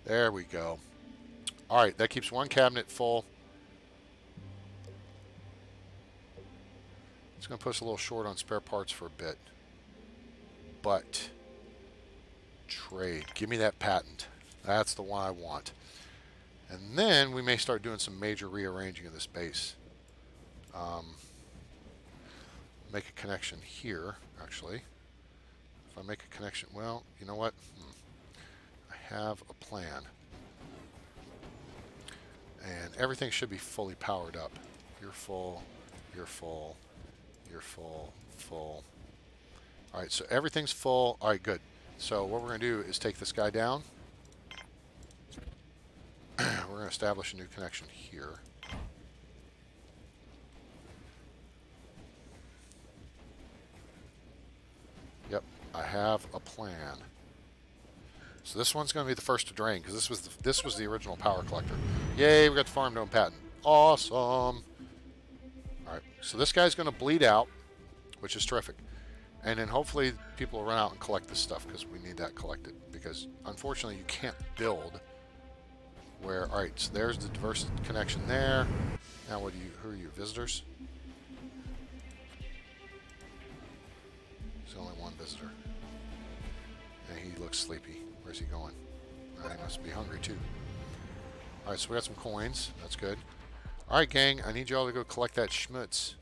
There we go. All right, that keeps one cabinet full. It's going to put us a little short on spare parts for a bit. But trade. Give me that patent. That's the one I want. And then we may start doing some major rearranging of this base. Make a connection here, actually. If I make a connection, well, you know what? I have a plan. And everything should be fully powered up. You're full, you're full, you're full, full. All right, so everything's full. All right, good. So what we're going to do is take this guy down. We're going to establish a new connection here. Yep, I have a plan. So this one's going to be the first to drain because this was the original power collector. Yay, we got the farm dome patent. Awesome. All right, so this guy's going to bleed out, which is terrific. And then hopefully people will run out and collect this stuff because we need that collected. Because unfortunately you can't build where. All right, so there's the diverse connection there. Now what do you? Who are you? Visitors? There's only one visitor, and he looks sleepy. Where's he going? He must be hungry too. All right, so we got some coins. That's good. All right, gang, I need y'all to go collect that schmutz,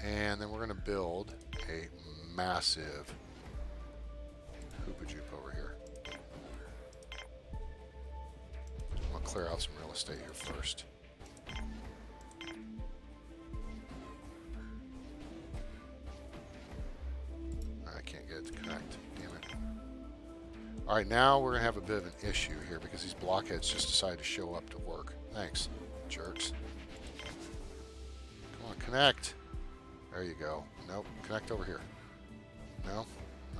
and then we're gonna build a massive hoopa-joop over here. I'm gonna clear out some real estate here first. I can't get it to connect. Damn it. All right, now we're gonna have a bit of an issue here because these blockheads just decided to show up to work. Thanks, jerks. Come on, connect. There you go. Nope, connect over here. No?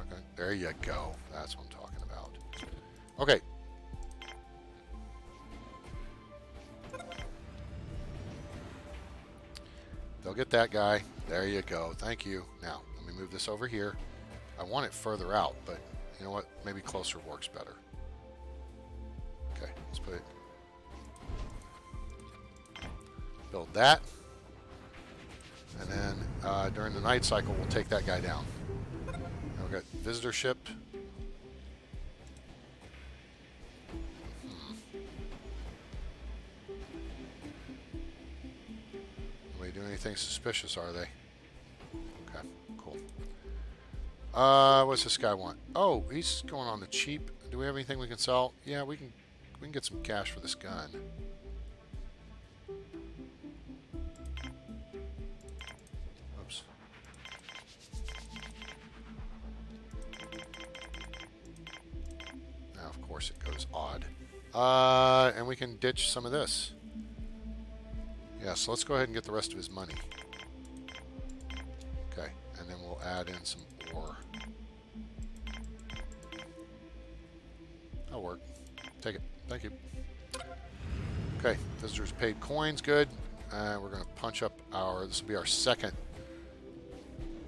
Okay. There you go. That's what I'm talking about. Okay. They'll get that guy. There you go. Thank you. Now, let me move this over here. I want it further out, but you know what? Maybe closer works better. Okay, let's put it. Build that. And then during the night cycle, we'll take that guy down. We've got visitor ship. Nobody doing anything suspicious, are they? Okay, cool. What's this guy want? Oh, he's going on the cheap. Do we have anything we can sell? Yeah, we can get some cash for this gun. Oops. Now, of course, it goes odd. And we can ditch some of this. Yeah, so let's go ahead and get the rest of his money. Okay, and then we'll add in some ore. That'll work. Take it. Thank you. Okay, visitors paid coins. Good. We're going to punch up our... This will be our second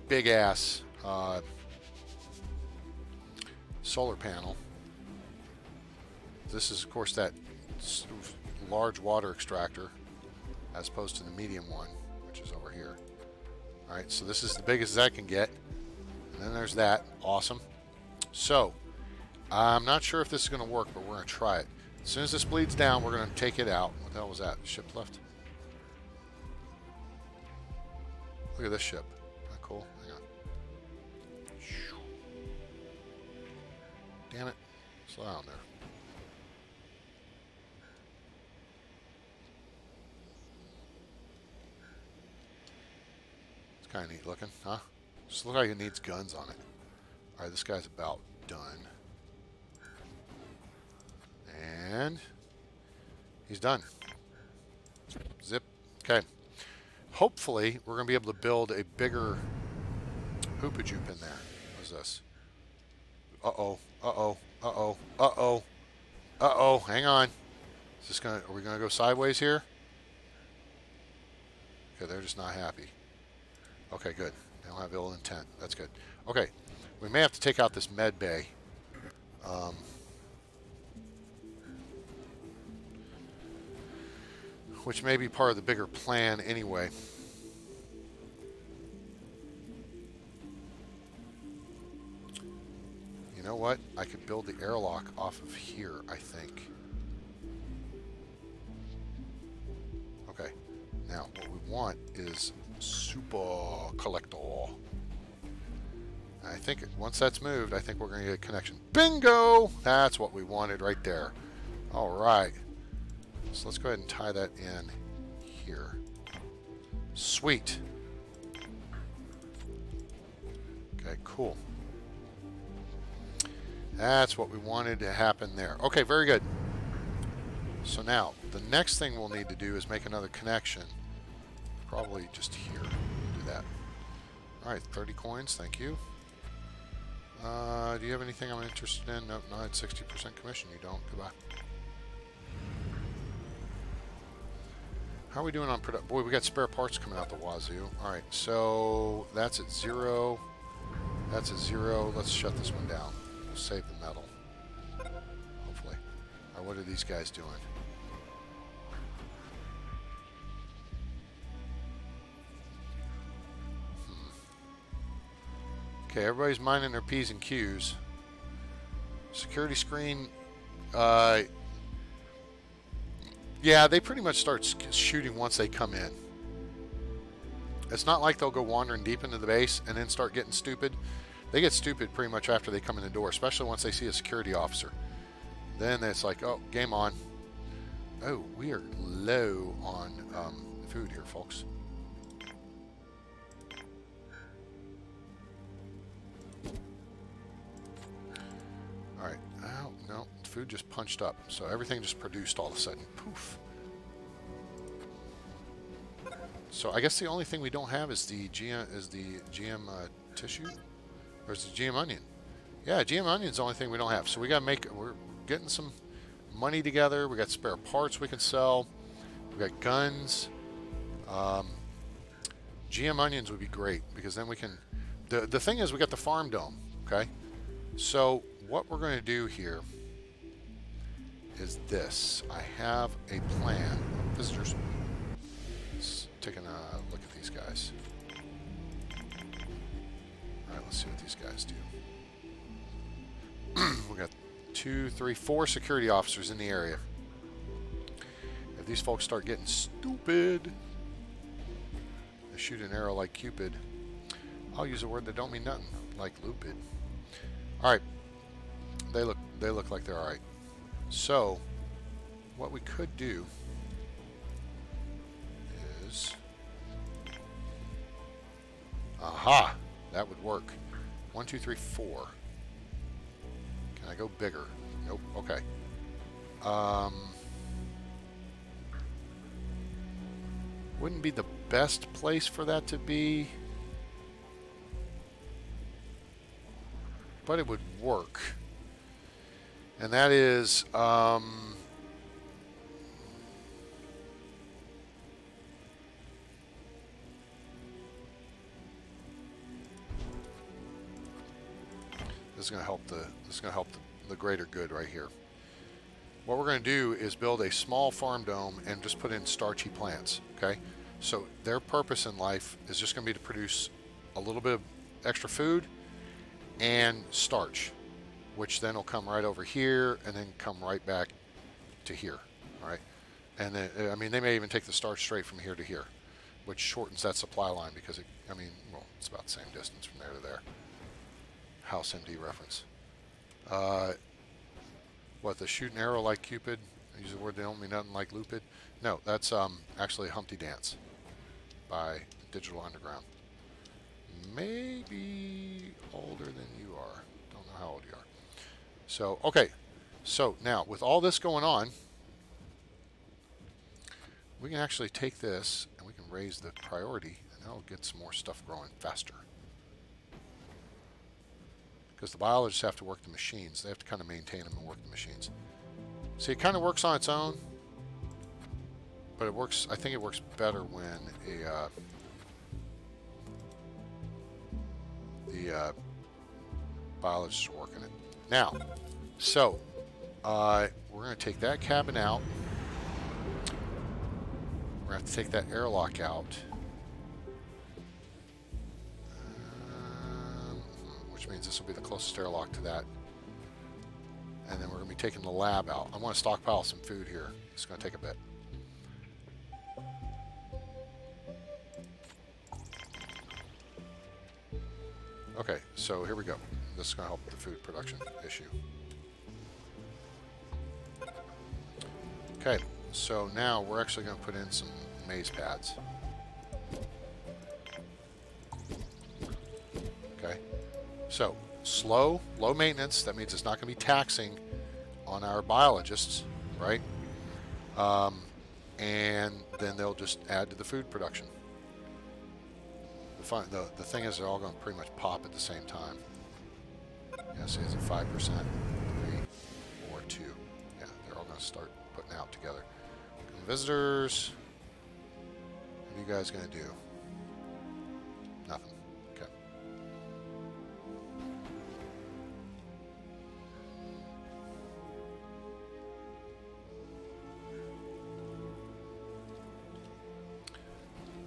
big-ass solar panel. This is, of course, that large water extractor as opposed to the medium one, which is over here. All right, so this is the biggest that can get. And then there's that. Awesome. So, I'm not sure if this is going to work, but we're going to try it. As soon as this bleeds down, we're going to take it out. What the hell was that? The ship left? Look at this ship. Isn't that cool? Hang on. Damn it. Slow down there. It's kind of neat looking, huh? Just look like it needs guns on it. Alright, this guy's about done. And he's done. Zip. Okay. Hopefully, we're going to be able to build a bigger hoopa-joop in there. What is this? Uh-oh. Uh-oh. Uh-oh. Uh-oh. Uh-oh. Hang on. Is this gonna, are we going to go sideways here? Okay, they're just not happy. Okay, good. They don't have ill intent. That's good. Okay. We may have to take out this med bay. which may be part of the bigger plan anyway. You know what? I could build the airlock off of here, I think. Okay. Now, what we want is super collector. I think once that's moved, I think we're going to get a connection. Bingo! That's what we wanted right there. All right. So let's go ahead and tie that in here. Sweet. Okay, cool. That's what we wanted to happen there. Okay, very good. So now, the next thing we'll need to do is make another connection. Probably just here. Do that. All right, 30 coins. Thank you. Do you have anything I'm interested in? Nope, not at 60% commission. You don't. Goodbye. How are we doing on production? Boy, we got spare parts coming out the wazoo. All right, so that's at 0. That's at 0. Let's shut this one down. We'll save the metal. Hopefully. All right, what are these guys doing? Okay, everybody's minding their P's and Q's. Security screen, yeah, they pretty much start shooting once they come in. It's not like they'll go wandering deep into the base and then start getting stupid. They get stupid pretty much after they come in the door, especially once they see a security officer. Then it's like, oh, game on. Oh, we are low on food here, folks. Alright, oh, no, food just punched up, so everything just produced all of a sudden. Poof. So I guess the only thing we don't have is the GM tissue, or is it GM onion? Yeah, GM onion's the only thing we don't have. So we gotta we're getting some money together. We got spare parts we can sell. We got guns. GM onions would be great because then we can. The thing is, we got the farm dome. Okay, so what we're going to do here is this. I have a plan. Visitors. Let's take a look at these guys. All right, let's see what these guys do. We got 2, 3, 4 security officers in the area. If these folks start getting stupid, they shoot an arrow like Cupid. I'll use a word that don't mean nothing, like lupid. All right, they look like they're all right. So, what we could do is, aha, that would work. 1, 2, 3, 4. Can I go bigger? Nope. Okay. Wouldn't be the best place for that to be, but it would work. And that is, this is going to help the greater good right here. What we're going to do is build a small farm dome and just put in starchy plants. Okay, so their purpose in life is just going to be to produce a little bit of extra food and starch, which then will come right over here and then come right back to here. All right, and then I mean they may even take the starch straight from here to here, which shortens that supply line because it, I mean, well, it's about the same distance from there to there. House MD reference. What, the shoot an arrow like Cupid? I use a word that don't mean nothing like lupid. No, that's actually Humpty Dance by Digital Underground. Maybe older than you are. Don't know how old you are. So, okay. So, now, with all this going on, we can actually take this and we can raise the priority and that'll get some more stuff growing faster. Because the biologists have to work the machines. They have to kind of maintain them and work the machines. See, it kind of works on its own, but it works, I think it works better when the biologists are working it. Now, so, we're going to take that cabin out. We're going to have to take that airlock out. Which means this will be the closest airlock to that. And then we're going to be taking the lab out. I want to stockpile some food here. It's going to take a bit. Okay, so here we go. This is going to help the food production issue. Okay, so now we're actually going to put in some maize pads. Okay, so slow, low maintenance. That means it's not going to be taxing on our biologists, right? And then they'll just add to the food production. The thing is, they're all going to pretty much pop at the same time. Yeah, see, it's at 5%, 3, 4, 2. Yeah, they're all going to start putting out together. Visitors. What are you guys going to do? Nothing. Okay.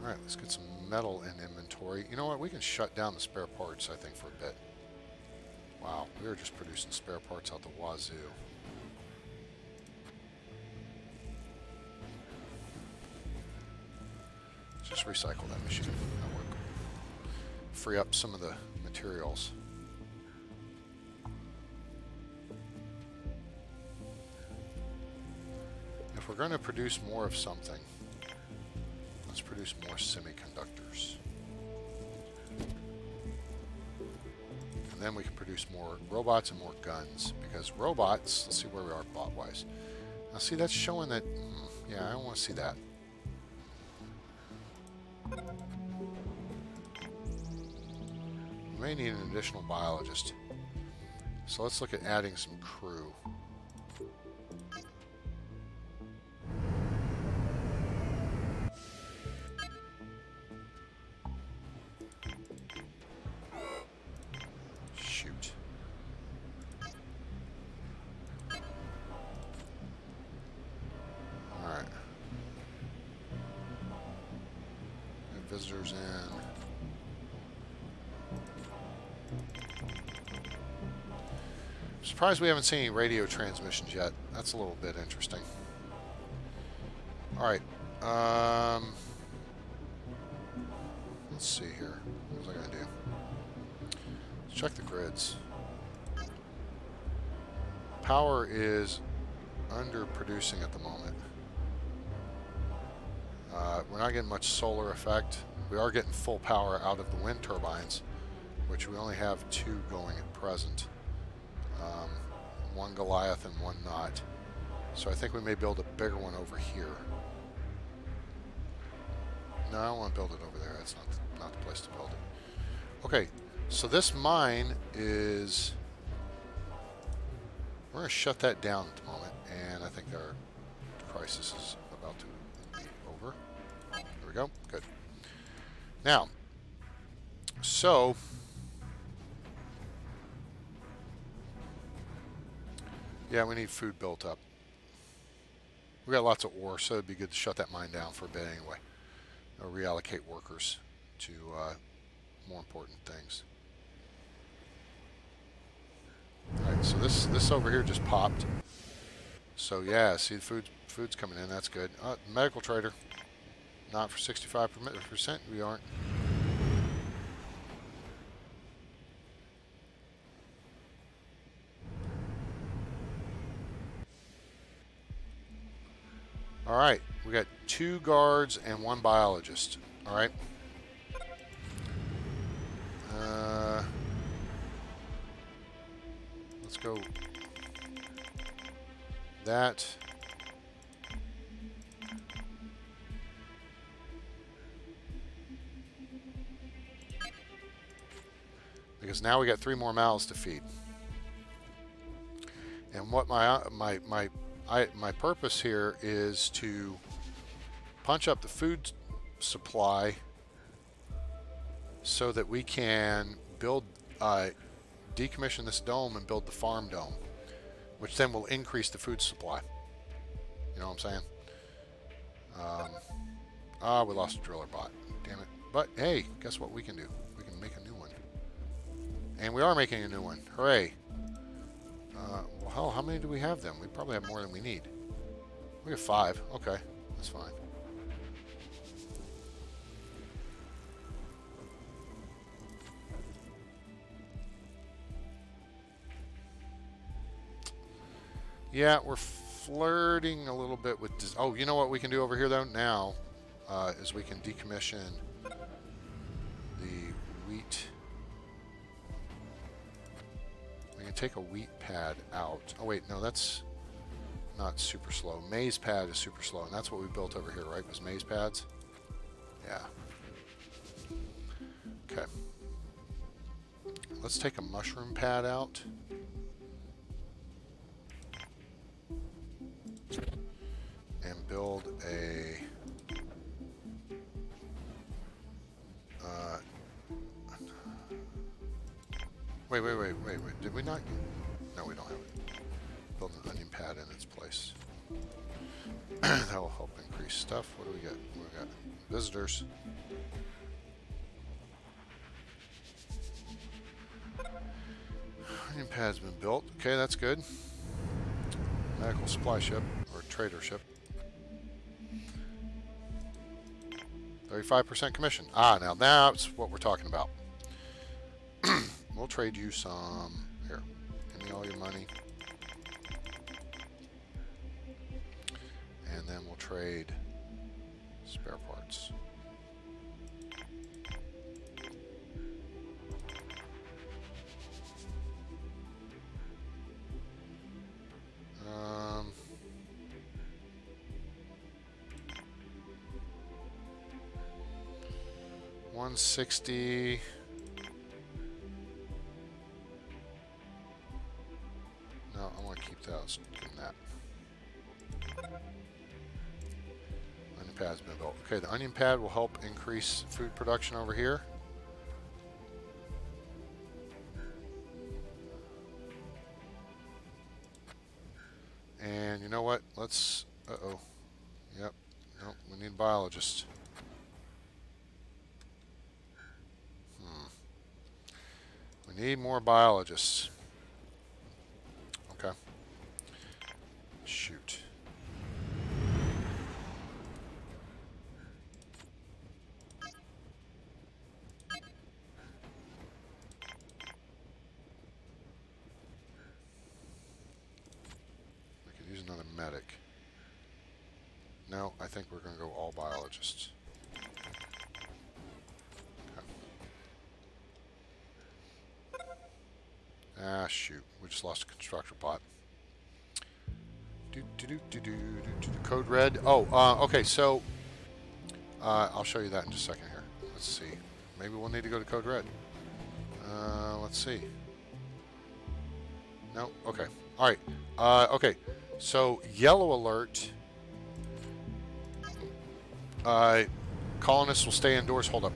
All right, let's get some metal in inventory. You know what? We can shut down the spare parts, I think, for a bit. Wow, we were just producing spare parts out the wazoo. Let's just recycle that machine. That'll work. Free up some of the materials. If we're going to produce more of something, let's produce more semiconductors. And then we can produce more robots and more guns. Because robots, let's see where we are bot-wise. Now see, that's showing that, yeah, I don't want to see that. We may need an additional biologist. So let's look at adding some crew. Shoot. Alright. Visitors in. Surprised we haven't seen any radio transmissions yet. That's a little bit interesting. Alright. Let's see here. What was I going to do? Let's check the grids. Power is underproducing at the moment. We're not getting much solar effect. We are getting full power out of the wind turbines, which we only have 2 going at present. One Goliath and one not. So I think we may build a bigger one over here. No, I don't want to build it over there. That's not the place to build it. Okay, so this mine is... We're going to shut that down at the moment, and I think our crisis is about to be over. There we go. Good. Now, so... Yeah, we need food built up. We got lots of ore, so it'd be good to shut that mine down for a bit anyway. Or reallocate workers to more important things. Alright, so this over here just popped. So yeah, see the food's coming in, that's good. Medical trader. Not for 65%, we aren't. Alright, we got 2 guards and 1 biologist. Alright. Let's go. That. Because now we got 3 more mouths to feed. And what my purpose here is to punch up the food supply so that we can build, decommission this dome and build the farm dome, which then will increase the food supply. You know what I'm saying? Ah, we lost a driller bot. Damn it. But hey, guess what we can do? We can make a new one. And we are making a new one. Hooray. Well, hell, how many do we have then? We probably have more than we need. We have 5. Okay, that's fine. Yeah, we're flirting a little bit with... Oh, you know what we can do over here, though, now, is we can decommission the wheat. We can take a wheat pad out. Oh, wait, no, that's not super slow. Maize pad is super slow, and that's what we built over here, right, was maize pads? Yeah. Okay. Let's take a mushroom pad out. And build a wait. Did we not? No, we don't have it. Build an onion pad in its place. That will help increase stuff. What do we get? We got visitors. Onion pad's been built. Okay, that's good. Medical supply ship, or trader ship. 35% commission. Ah, now that's what we're talking about. We'll trade you some. Here, give me all your money. And then we'll trade spare parts. $160. No, I want to keep those. Give them that. Onion pad's been built. Okay, the onion pad will help increase food production over here. And you know what? Let's... Uh-oh. Yep. Nope, we need biologists. We need more biologists. Okay. Shoot. We could use another medic. No, I think we're going to go all biologists. Ah, shoot. We just lost a constructor bot. Code red. Oh, okay, so... I'll show you that in just a second here. Let's see. Maybe we'll need to go to code red. Let's see. No? Okay. Alright. Okay. So, yellow alert. Colonists will stay indoors. Hold up.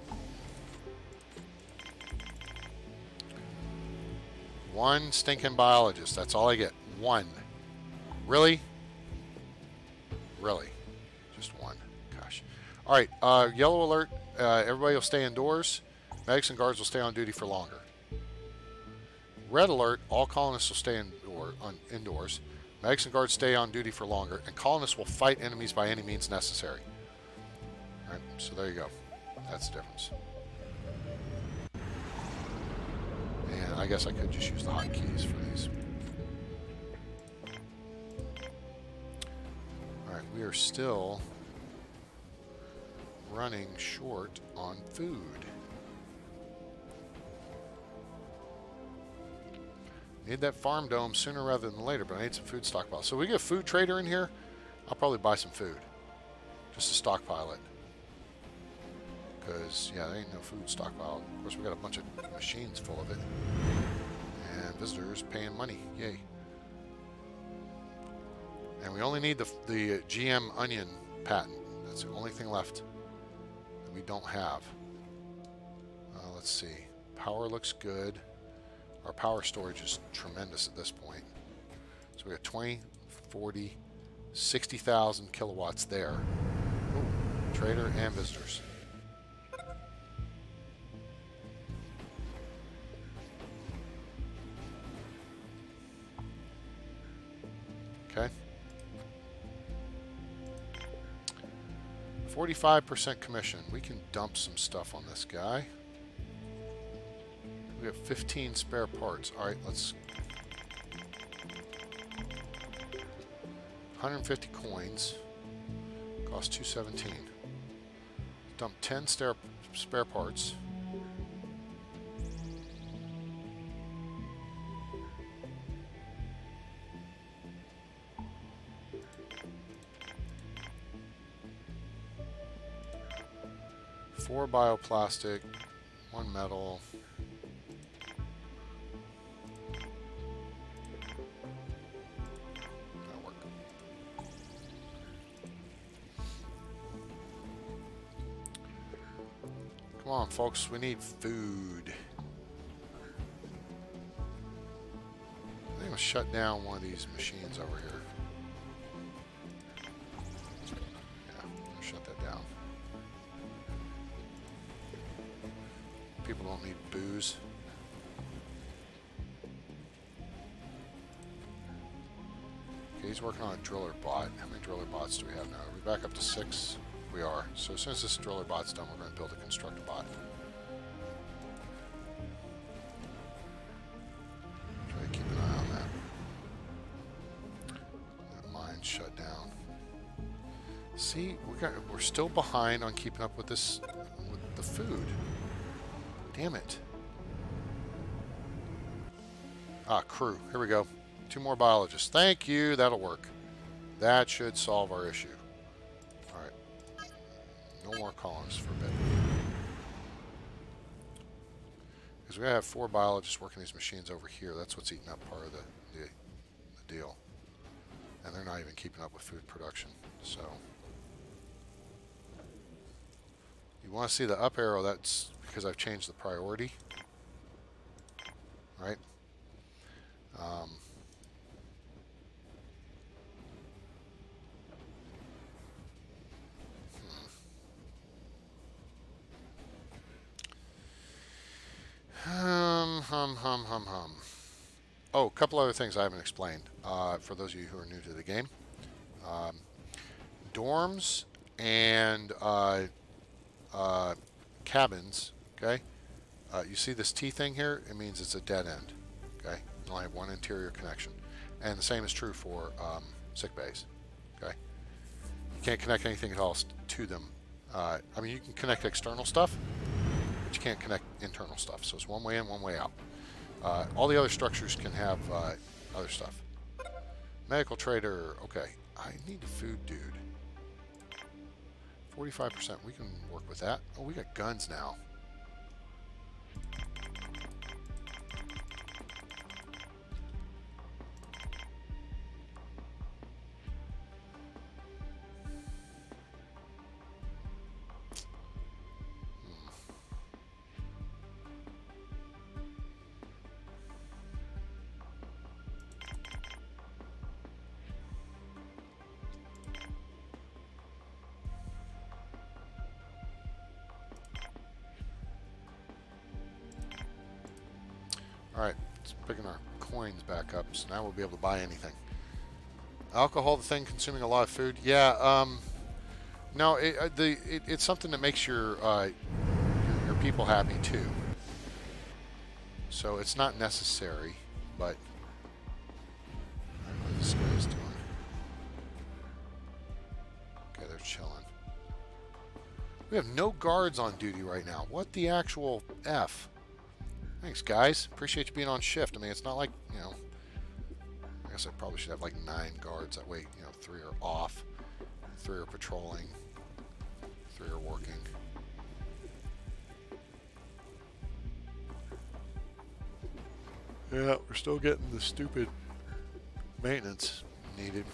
One stinking biologist. That's all I get. One. Really? Really? Just one. Gosh. Alright, yellow alert. Everybody will stay indoors. Medics and guards will stay on duty for longer. Red alert. All colonists will stay indoors. Medics and guards stay on duty for longer. And colonists will fight enemies by any means necessary. Alright, so there you go. That's the difference. And I guess I could just use the hotkeys for these. Alright, we are still running short on food. Need that farm dome sooner rather than later, but I need some food stockpile. So we get a food trader in here, I'll probably buy some food. Just to stockpile it. Because, yeah, there ain't no food stockpile. Of course, we got a bunch of machines full of it. And visitors paying money. Yay. And we only need the GM onion patent. That's the only thing left that we don't have. Let's see. Power looks good. Our power storage is tremendous at this point. So we got 20, 40, 60,000 kilowatts there. Ooh, Trader and visitors. Okay. 45% commission. We can dump some stuff on this guy. We have 15 spare parts. All right, let's... 150 coins. Cost 217. Dump 10 spare parts. Four bioplastic, one metal. That'll work. Come on, folks, we need food. I think I'll shut down one of these machines over here. Yeah, I'll shut that down. People don't need booze. Okay, he's working on a driller bot. How many driller bots do we have now? Are we back up to 6? We are. So as soon as this driller bot's done, we're going to build a constructor bot. Try to keep an eye on that. That mine's shut down. See, we're still behind on keeping up with this, with the food. Damn it. Ah, crew. Here we go. 2 more biologists. Thank you. That'll work. That should solve our issue. Alright. No more colonists for a bit. Because we have 4 biologists working these machines over here. That's what's eating up part of the deal. And they're not even keeping up with food production. So... you want to see the up arrow, that's because I've changed the priority. Right? Oh, a couple other things I haven't explained for those of you who are new to the game. Dorms and cabins, okay? You see this T thing here? It means it's a dead end, okay? You only have one interior connection. And the same is true for sick bays, okay? You can't connect anything else to them. I mean, you can connect external stuff, but you can't connect internal stuff. So it's one way in, one way out. All the other structures can have other stuff. Medical trader, okay. I need a food dude. 45%, we can work with that. Oh, we got guns now. Alright, let's picking our coins back up, so now we'll be able to buy anything. Alcohol, the thing consuming a lot of food. Yeah, no, it's something that makes your people happy too. So it's not necessary, but I don't know what this guy's doing. Okay, they're chilling. We have no guards on duty right now. What the actual F? Thanks, guys. Appreciate you being on shift. I mean, it's not like, you know, I guess I probably should have like 9 guards. That way, you know, 3 are off, 3 are patrolling, 3 are working. Yeah, we're still getting the stupid maintenance needed.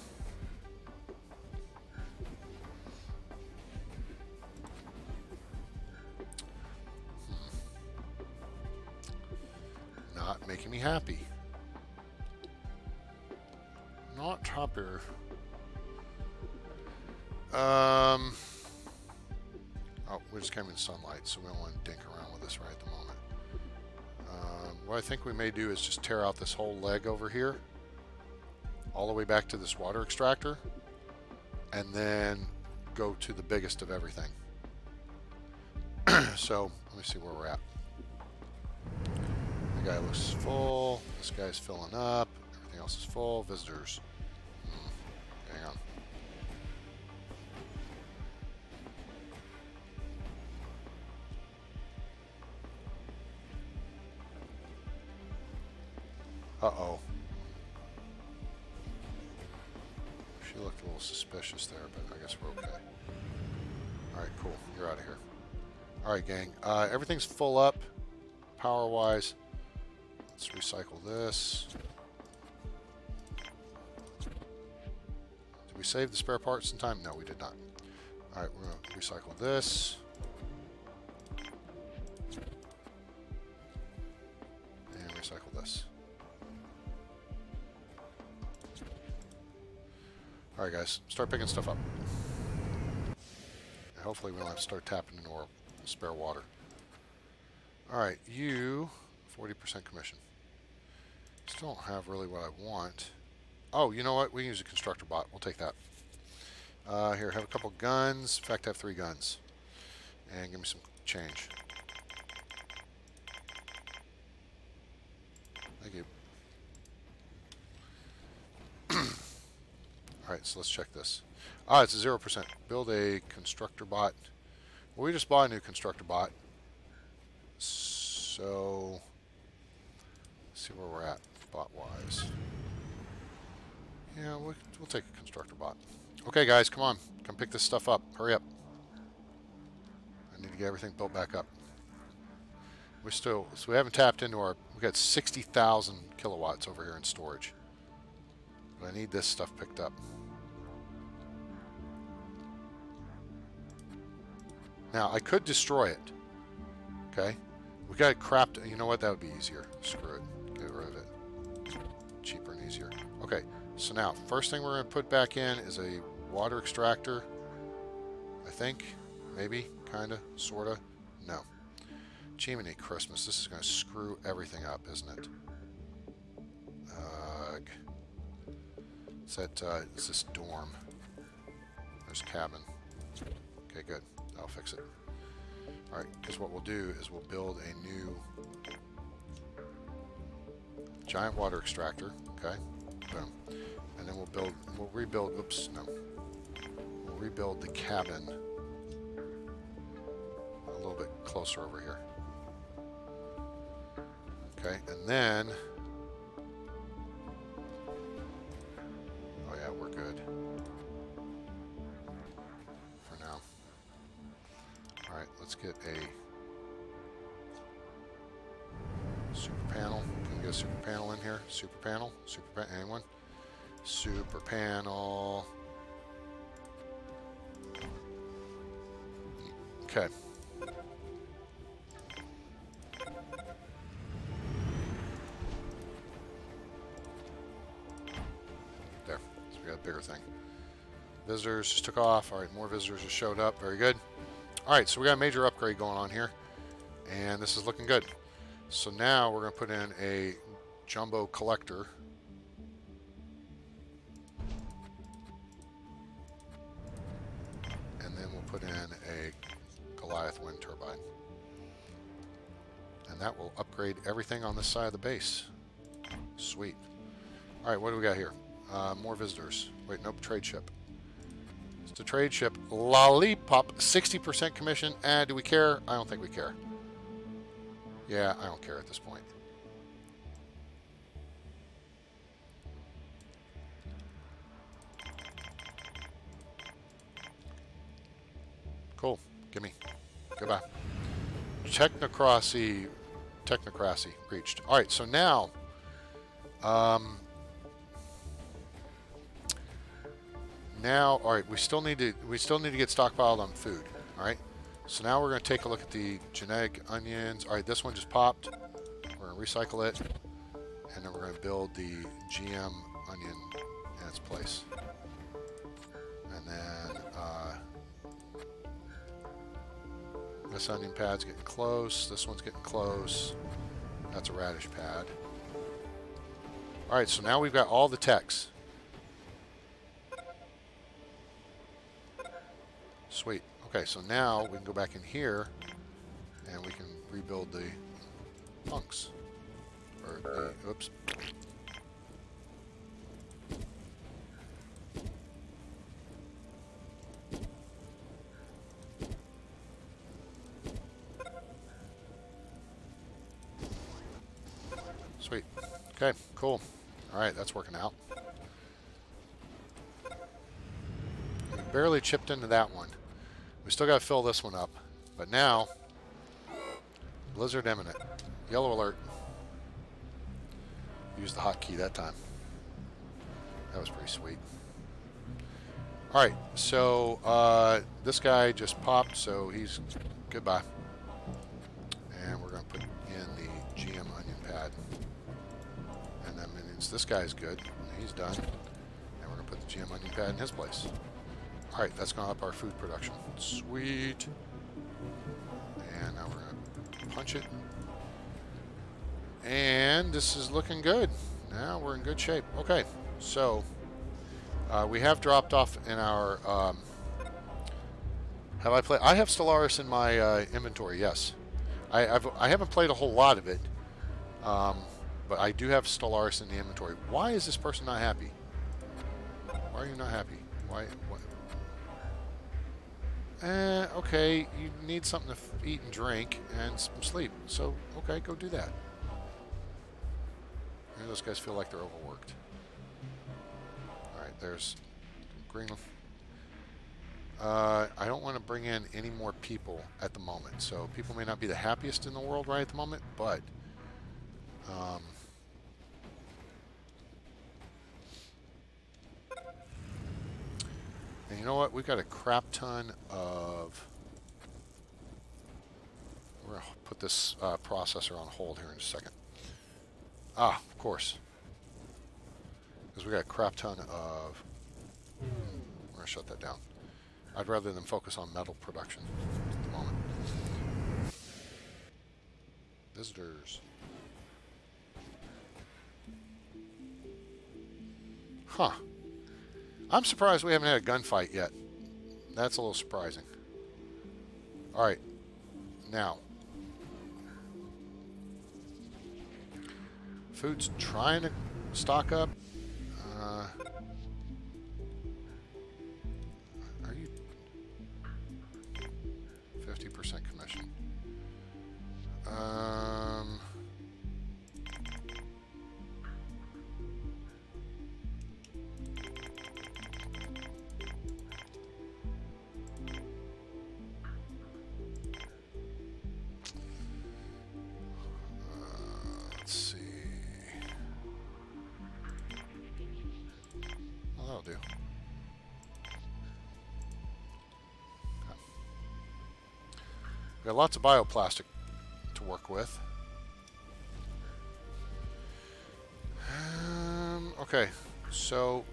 Not making me happy. Not happier. Oh, we just came in sunlight, so we don't want to dink around with this right at the moment. What I think we may do is just tear out this whole leg over here, all the way back to this water extractor, and then go to the biggest of everything. So, let me see where we're at. The guy looks full. This guy's filling up. Everything else is full. Visitors. Hang on. Uh-oh. She looked a little suspicious there, but I guess we're okay. Alright, cool. You're out of here. Alright, gang. Everything's full up, power-wise. Let's recycle this. Did we save the spare parts in time? No, we did not. Alright, we're going to recycle this. And recycle this. Alright guys, start picking stuff up. And hopefully we don't have to start tapping into our spare water. Alright, you 40% commission. Still don't have really what I want. Oh, you know what? We can use a constructor bot. We'll take that. Here, have a couple guns. In fact, I have 3 guns. And give me some change. Thank you. Alright, so let's check this. Ah, it's a 0%. Build a constructor bot. Well, we just bought a new constructor bot. So, let's see where we're at, bot-wise. Yeah, we'll take a constructor bot. Okay, guys, come on. Come pick this stuff up. Hurry up. I need to get everything built back up. So we haven't tapped into our... We got 60,000 kilowatts over here in storage. But I need this stuff picked up. Now, I could destroy it. Okay? We got it crapped. You know what? That would be easier. Screw it. Get rid of it. Cheaper and easier. Okay. So now, first thing we're going to put back in is a water extractor. I think. Maybe. Kind of. Sort of. No. Jiminy Christmas. This is going to screw everything up, isn't it? Is this dorm? There's cabin. Okay, good. That'll fix it. Alright, because what we'll do is we'll build a new giant water extractor. Okay? Boom. And then we'll rebuild, oops, no. We'll rebuild the cabin a little bit closer over here. Okay, and then, oh yeah, we're good for now. Alright, let's get a super panel. Can we get a super panel in here? Super panel? Anyone? Super panel. Okay. There. So we got a bigger thing. Visitors just took off. Alright, more visitors just showed up. Very good. Alright, so we got a major upgrade going on here. And this is looking good. So now we're going to put in a jumbo collector. And then we'll put in a Goliath wind turbine. And that will upgrade everything on this side of the base. Sweet. Alright, what do we got here? More visitors. Wait, nope, trade ship. It's a trade ship. Lollipop, 60% commission. Do we care? I don't think we care. Yeah, I don't care at this point. Cool. Gimme. Goodbye. Technocracy reached. All right, so now, all right, we still need to get stockpiled on food. All right. So now we're going to take a look at the genetic onions. All right, this one just popped. We're going to recycle it, and then we're going to build the GM onion in its place. And then This onion pad's getting close. This one's getting close. That's a radish pad. Alright, so now we've got all the techs. Sweet. Okay, so now we can go back in here and we can rebuild the punks. Or the, oops. Sweet. Okay, cool. Alright, that's working out. We barely chipped into that one. We still got to fill this one up. But now, blizzard imminent. Yellow alert. Used the hotkey that time. That was pretty sweet. Alright, so this guy just popped, so he's goodbye. And we're going to put in the GM onion pad. And that means this guy's good. He's done. And we're going to put the GM onion pad in his place. Alright, that's going to up our food production. Sweet. And now we're going to punch it. And this is looking good. Now we're in good shape. Okay, so we have dropped off in our... have I played? I have Stellaris in my inventory, yes. I haven't played a whole lot of it. But I do have Stellaris in the inventory. Why is this person not happy? Why are you not happy? Why? Okay, you need something to eat and drink and some sleep. So, okay, go do that. Maybe those guys feel like they're overworked. Alright, there's Greenland. I don't want to bring in any more people at the moment. So, people may not be the happiest in the world right at the moment, but... and you know what? We've got a crap ton of... We're going to put this processor on hold here in a second. Ah, of course. Because we got a crap ton of... We're going to shut that down. I'd rather than focus on metal production at the moment. Visitors. Huh. I'm surprised we haven't had a gunfight yet. That's a little surprising. Alright. Now. Food's trying to stock up. Are you 50% commission? Let's see. Well, that'll do. Okay. We got lots of bioplastic to work with. Okay, so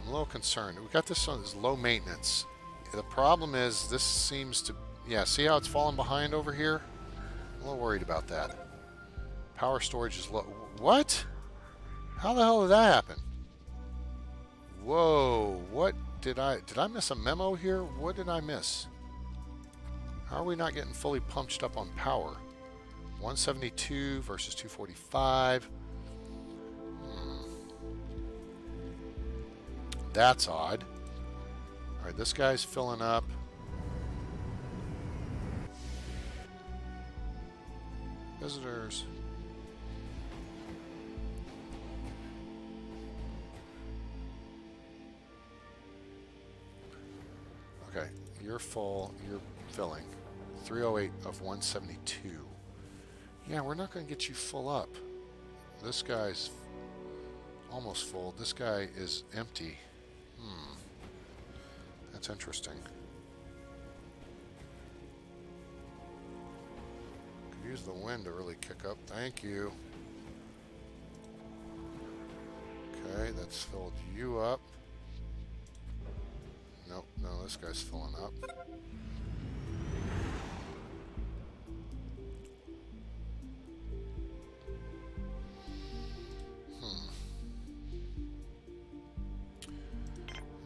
I'm a little concerned. We got this one, this low maintenance. The problem is this seems to, yeah, see how it's falling behind over here? I'm a little worried about that. Power storage is low. What? How the hell did that happen? Whoa, what did I miss a memo here? What did I miss? How are we not getting fully pumped up on power? 172 versus 245. That's odd. Alright, this guy's filling up. Visitors. Okay, you're full, you're filling. 308 of 172. Yeah, we're not going to get you full up. This guy's almost full. This guy is empty. That's interesting. Could use the wind to really kick up. Thank you. Okay, that's filled you up. Nope, no, this guy's filling up.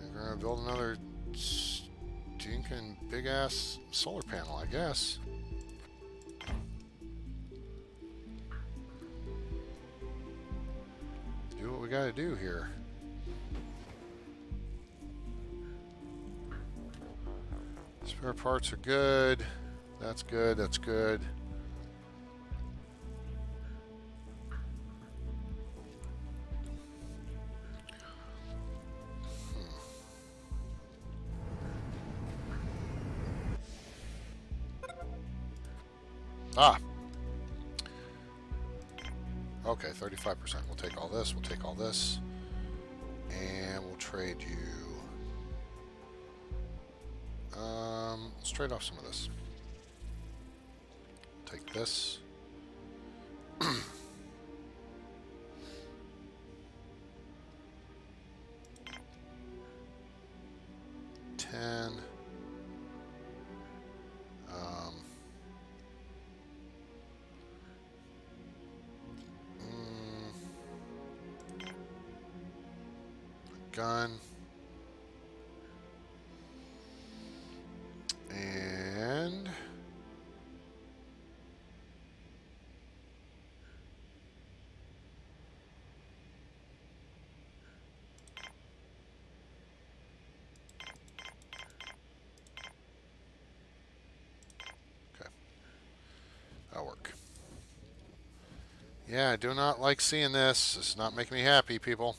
We're gonna build another stinking big-ass solar panel, I guess. Do what we gotta do here. Spare parts are good. That's good, that's good. Ah! Okay, 35%. We'll take all this, we'll take all this. And we'll trade you... let's trade off some of this. Take this. 10. Gun. And okay. That'll work. Yeah, I do not like seeing this. It's not making me happy, people.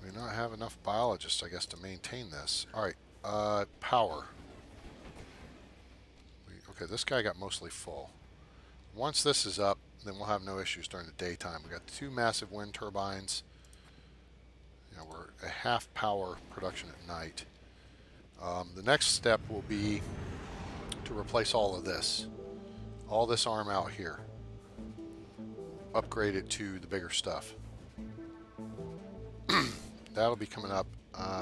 We do not have enough biologists, I guess, to maintain this. Alright, power. Okay, this guy got mostly full. Once this is up, then we'll have no issues during the daytime. We got 2 massive wind turbines. You know, we're a half power production at night. The next step will be to replace all of this. All this arm out here. Upgrade it to the bigger stuff. That'll be coming up.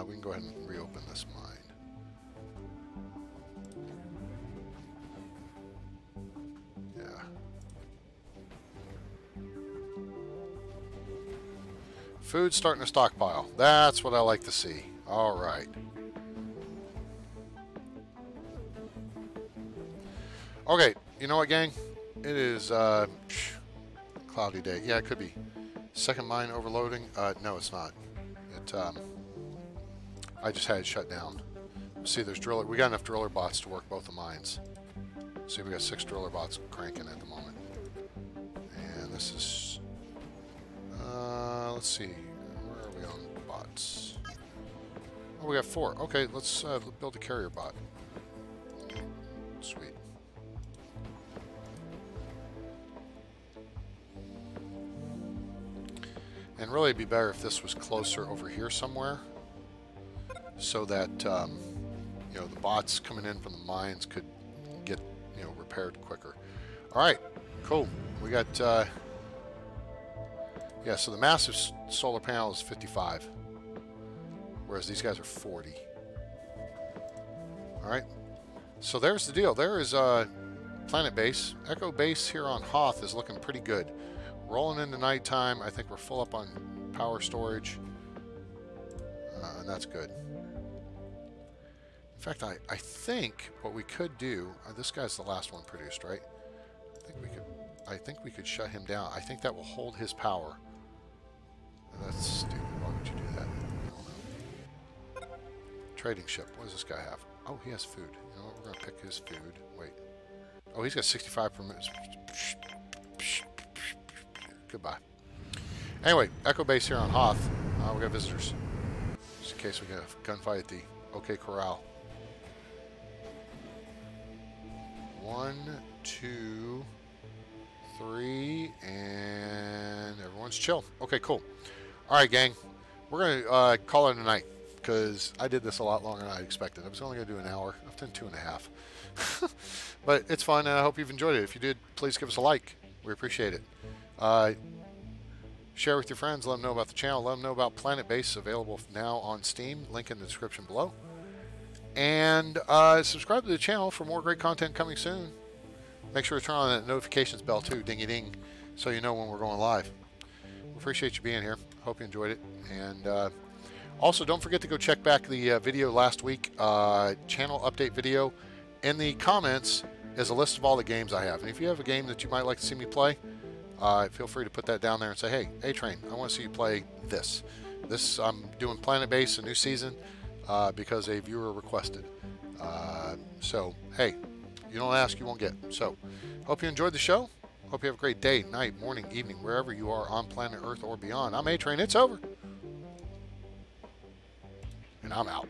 We can go ahead and reopen this mine. Yeah. Food's starting to stockpile. That's what I like to see. All right. Okay, you know what, gang? It is cloudy day. Yeah, it could be. Second mine overloading? No, it's not. I just had it shut down. See, there's driller. We got enough driller bots to work both the mines. See, we got 6 driller bots cranking at the moment. And this is. Let's see. Where are we on bots? Oh, we got 4. Okay, let's build a carrier bot. Sweet. And really, it'd be better if this was closer over here somewhere, so that you know, the bots coming in from the mines could get, you know, repaired quicker. All right, cool. We got yeah. So the massive solar panel is 55, whereas these guys are 40. All right. So there's the deal. There is Planetbase. Echo Base here on Hoth is looking pretty good. Rolling into nighttime, I think we're full up on power storage, and that's good. In fact, I think what we could do, this guy's the last one produced, right? I think we could shut him down. I think that will hold his power. That's stupid. Why would you do that? I don't know. Trading ship. What does this guy have? Oh, he has food. You know what? We're gonna pick his food. Wait. Oh, he's got 65 per minute. Goodbye. Anyway, Echo Base here on Hoth. We got visitors. Just in case we get a gunfight at the OK Corral. 1, 2, 3, and everyone's chill. Okay, cool. All right, gang. We're gonna call it a night because I did this a lot longer than I expected. I was only gonna do an hour. I've done 2.5. But it's fun, and I hope you've enjoyed it. If you did, please give us a like. We appreciate it. Share with your friends. Let them know about the channel. Let them know about Planetbase, available now on Steam. Link in the description below. And subscribe to the channel for more great content coming soon. Make sure to turn on that notifications bell too, dingy ding, so you know when we're going live. We appreciate you being here. Hope you enjoyed it. And also, don't forget to go check back the video last week, channel update video. In the comments is a list of all the games I have. And if you have a game that you might like to see me play, feel free to put that down there and say, hey, A-Train, I want to see you play this. I'm doing Planetbase, a new season, because a viewer requested. So, hey, you don't ask, you won't get. So, hope you enjoyed the show. Hope you have a great day, night, morning, evening, wherever you are on planet Earth or beyond. I'm A-Train. It's over. And I'm out.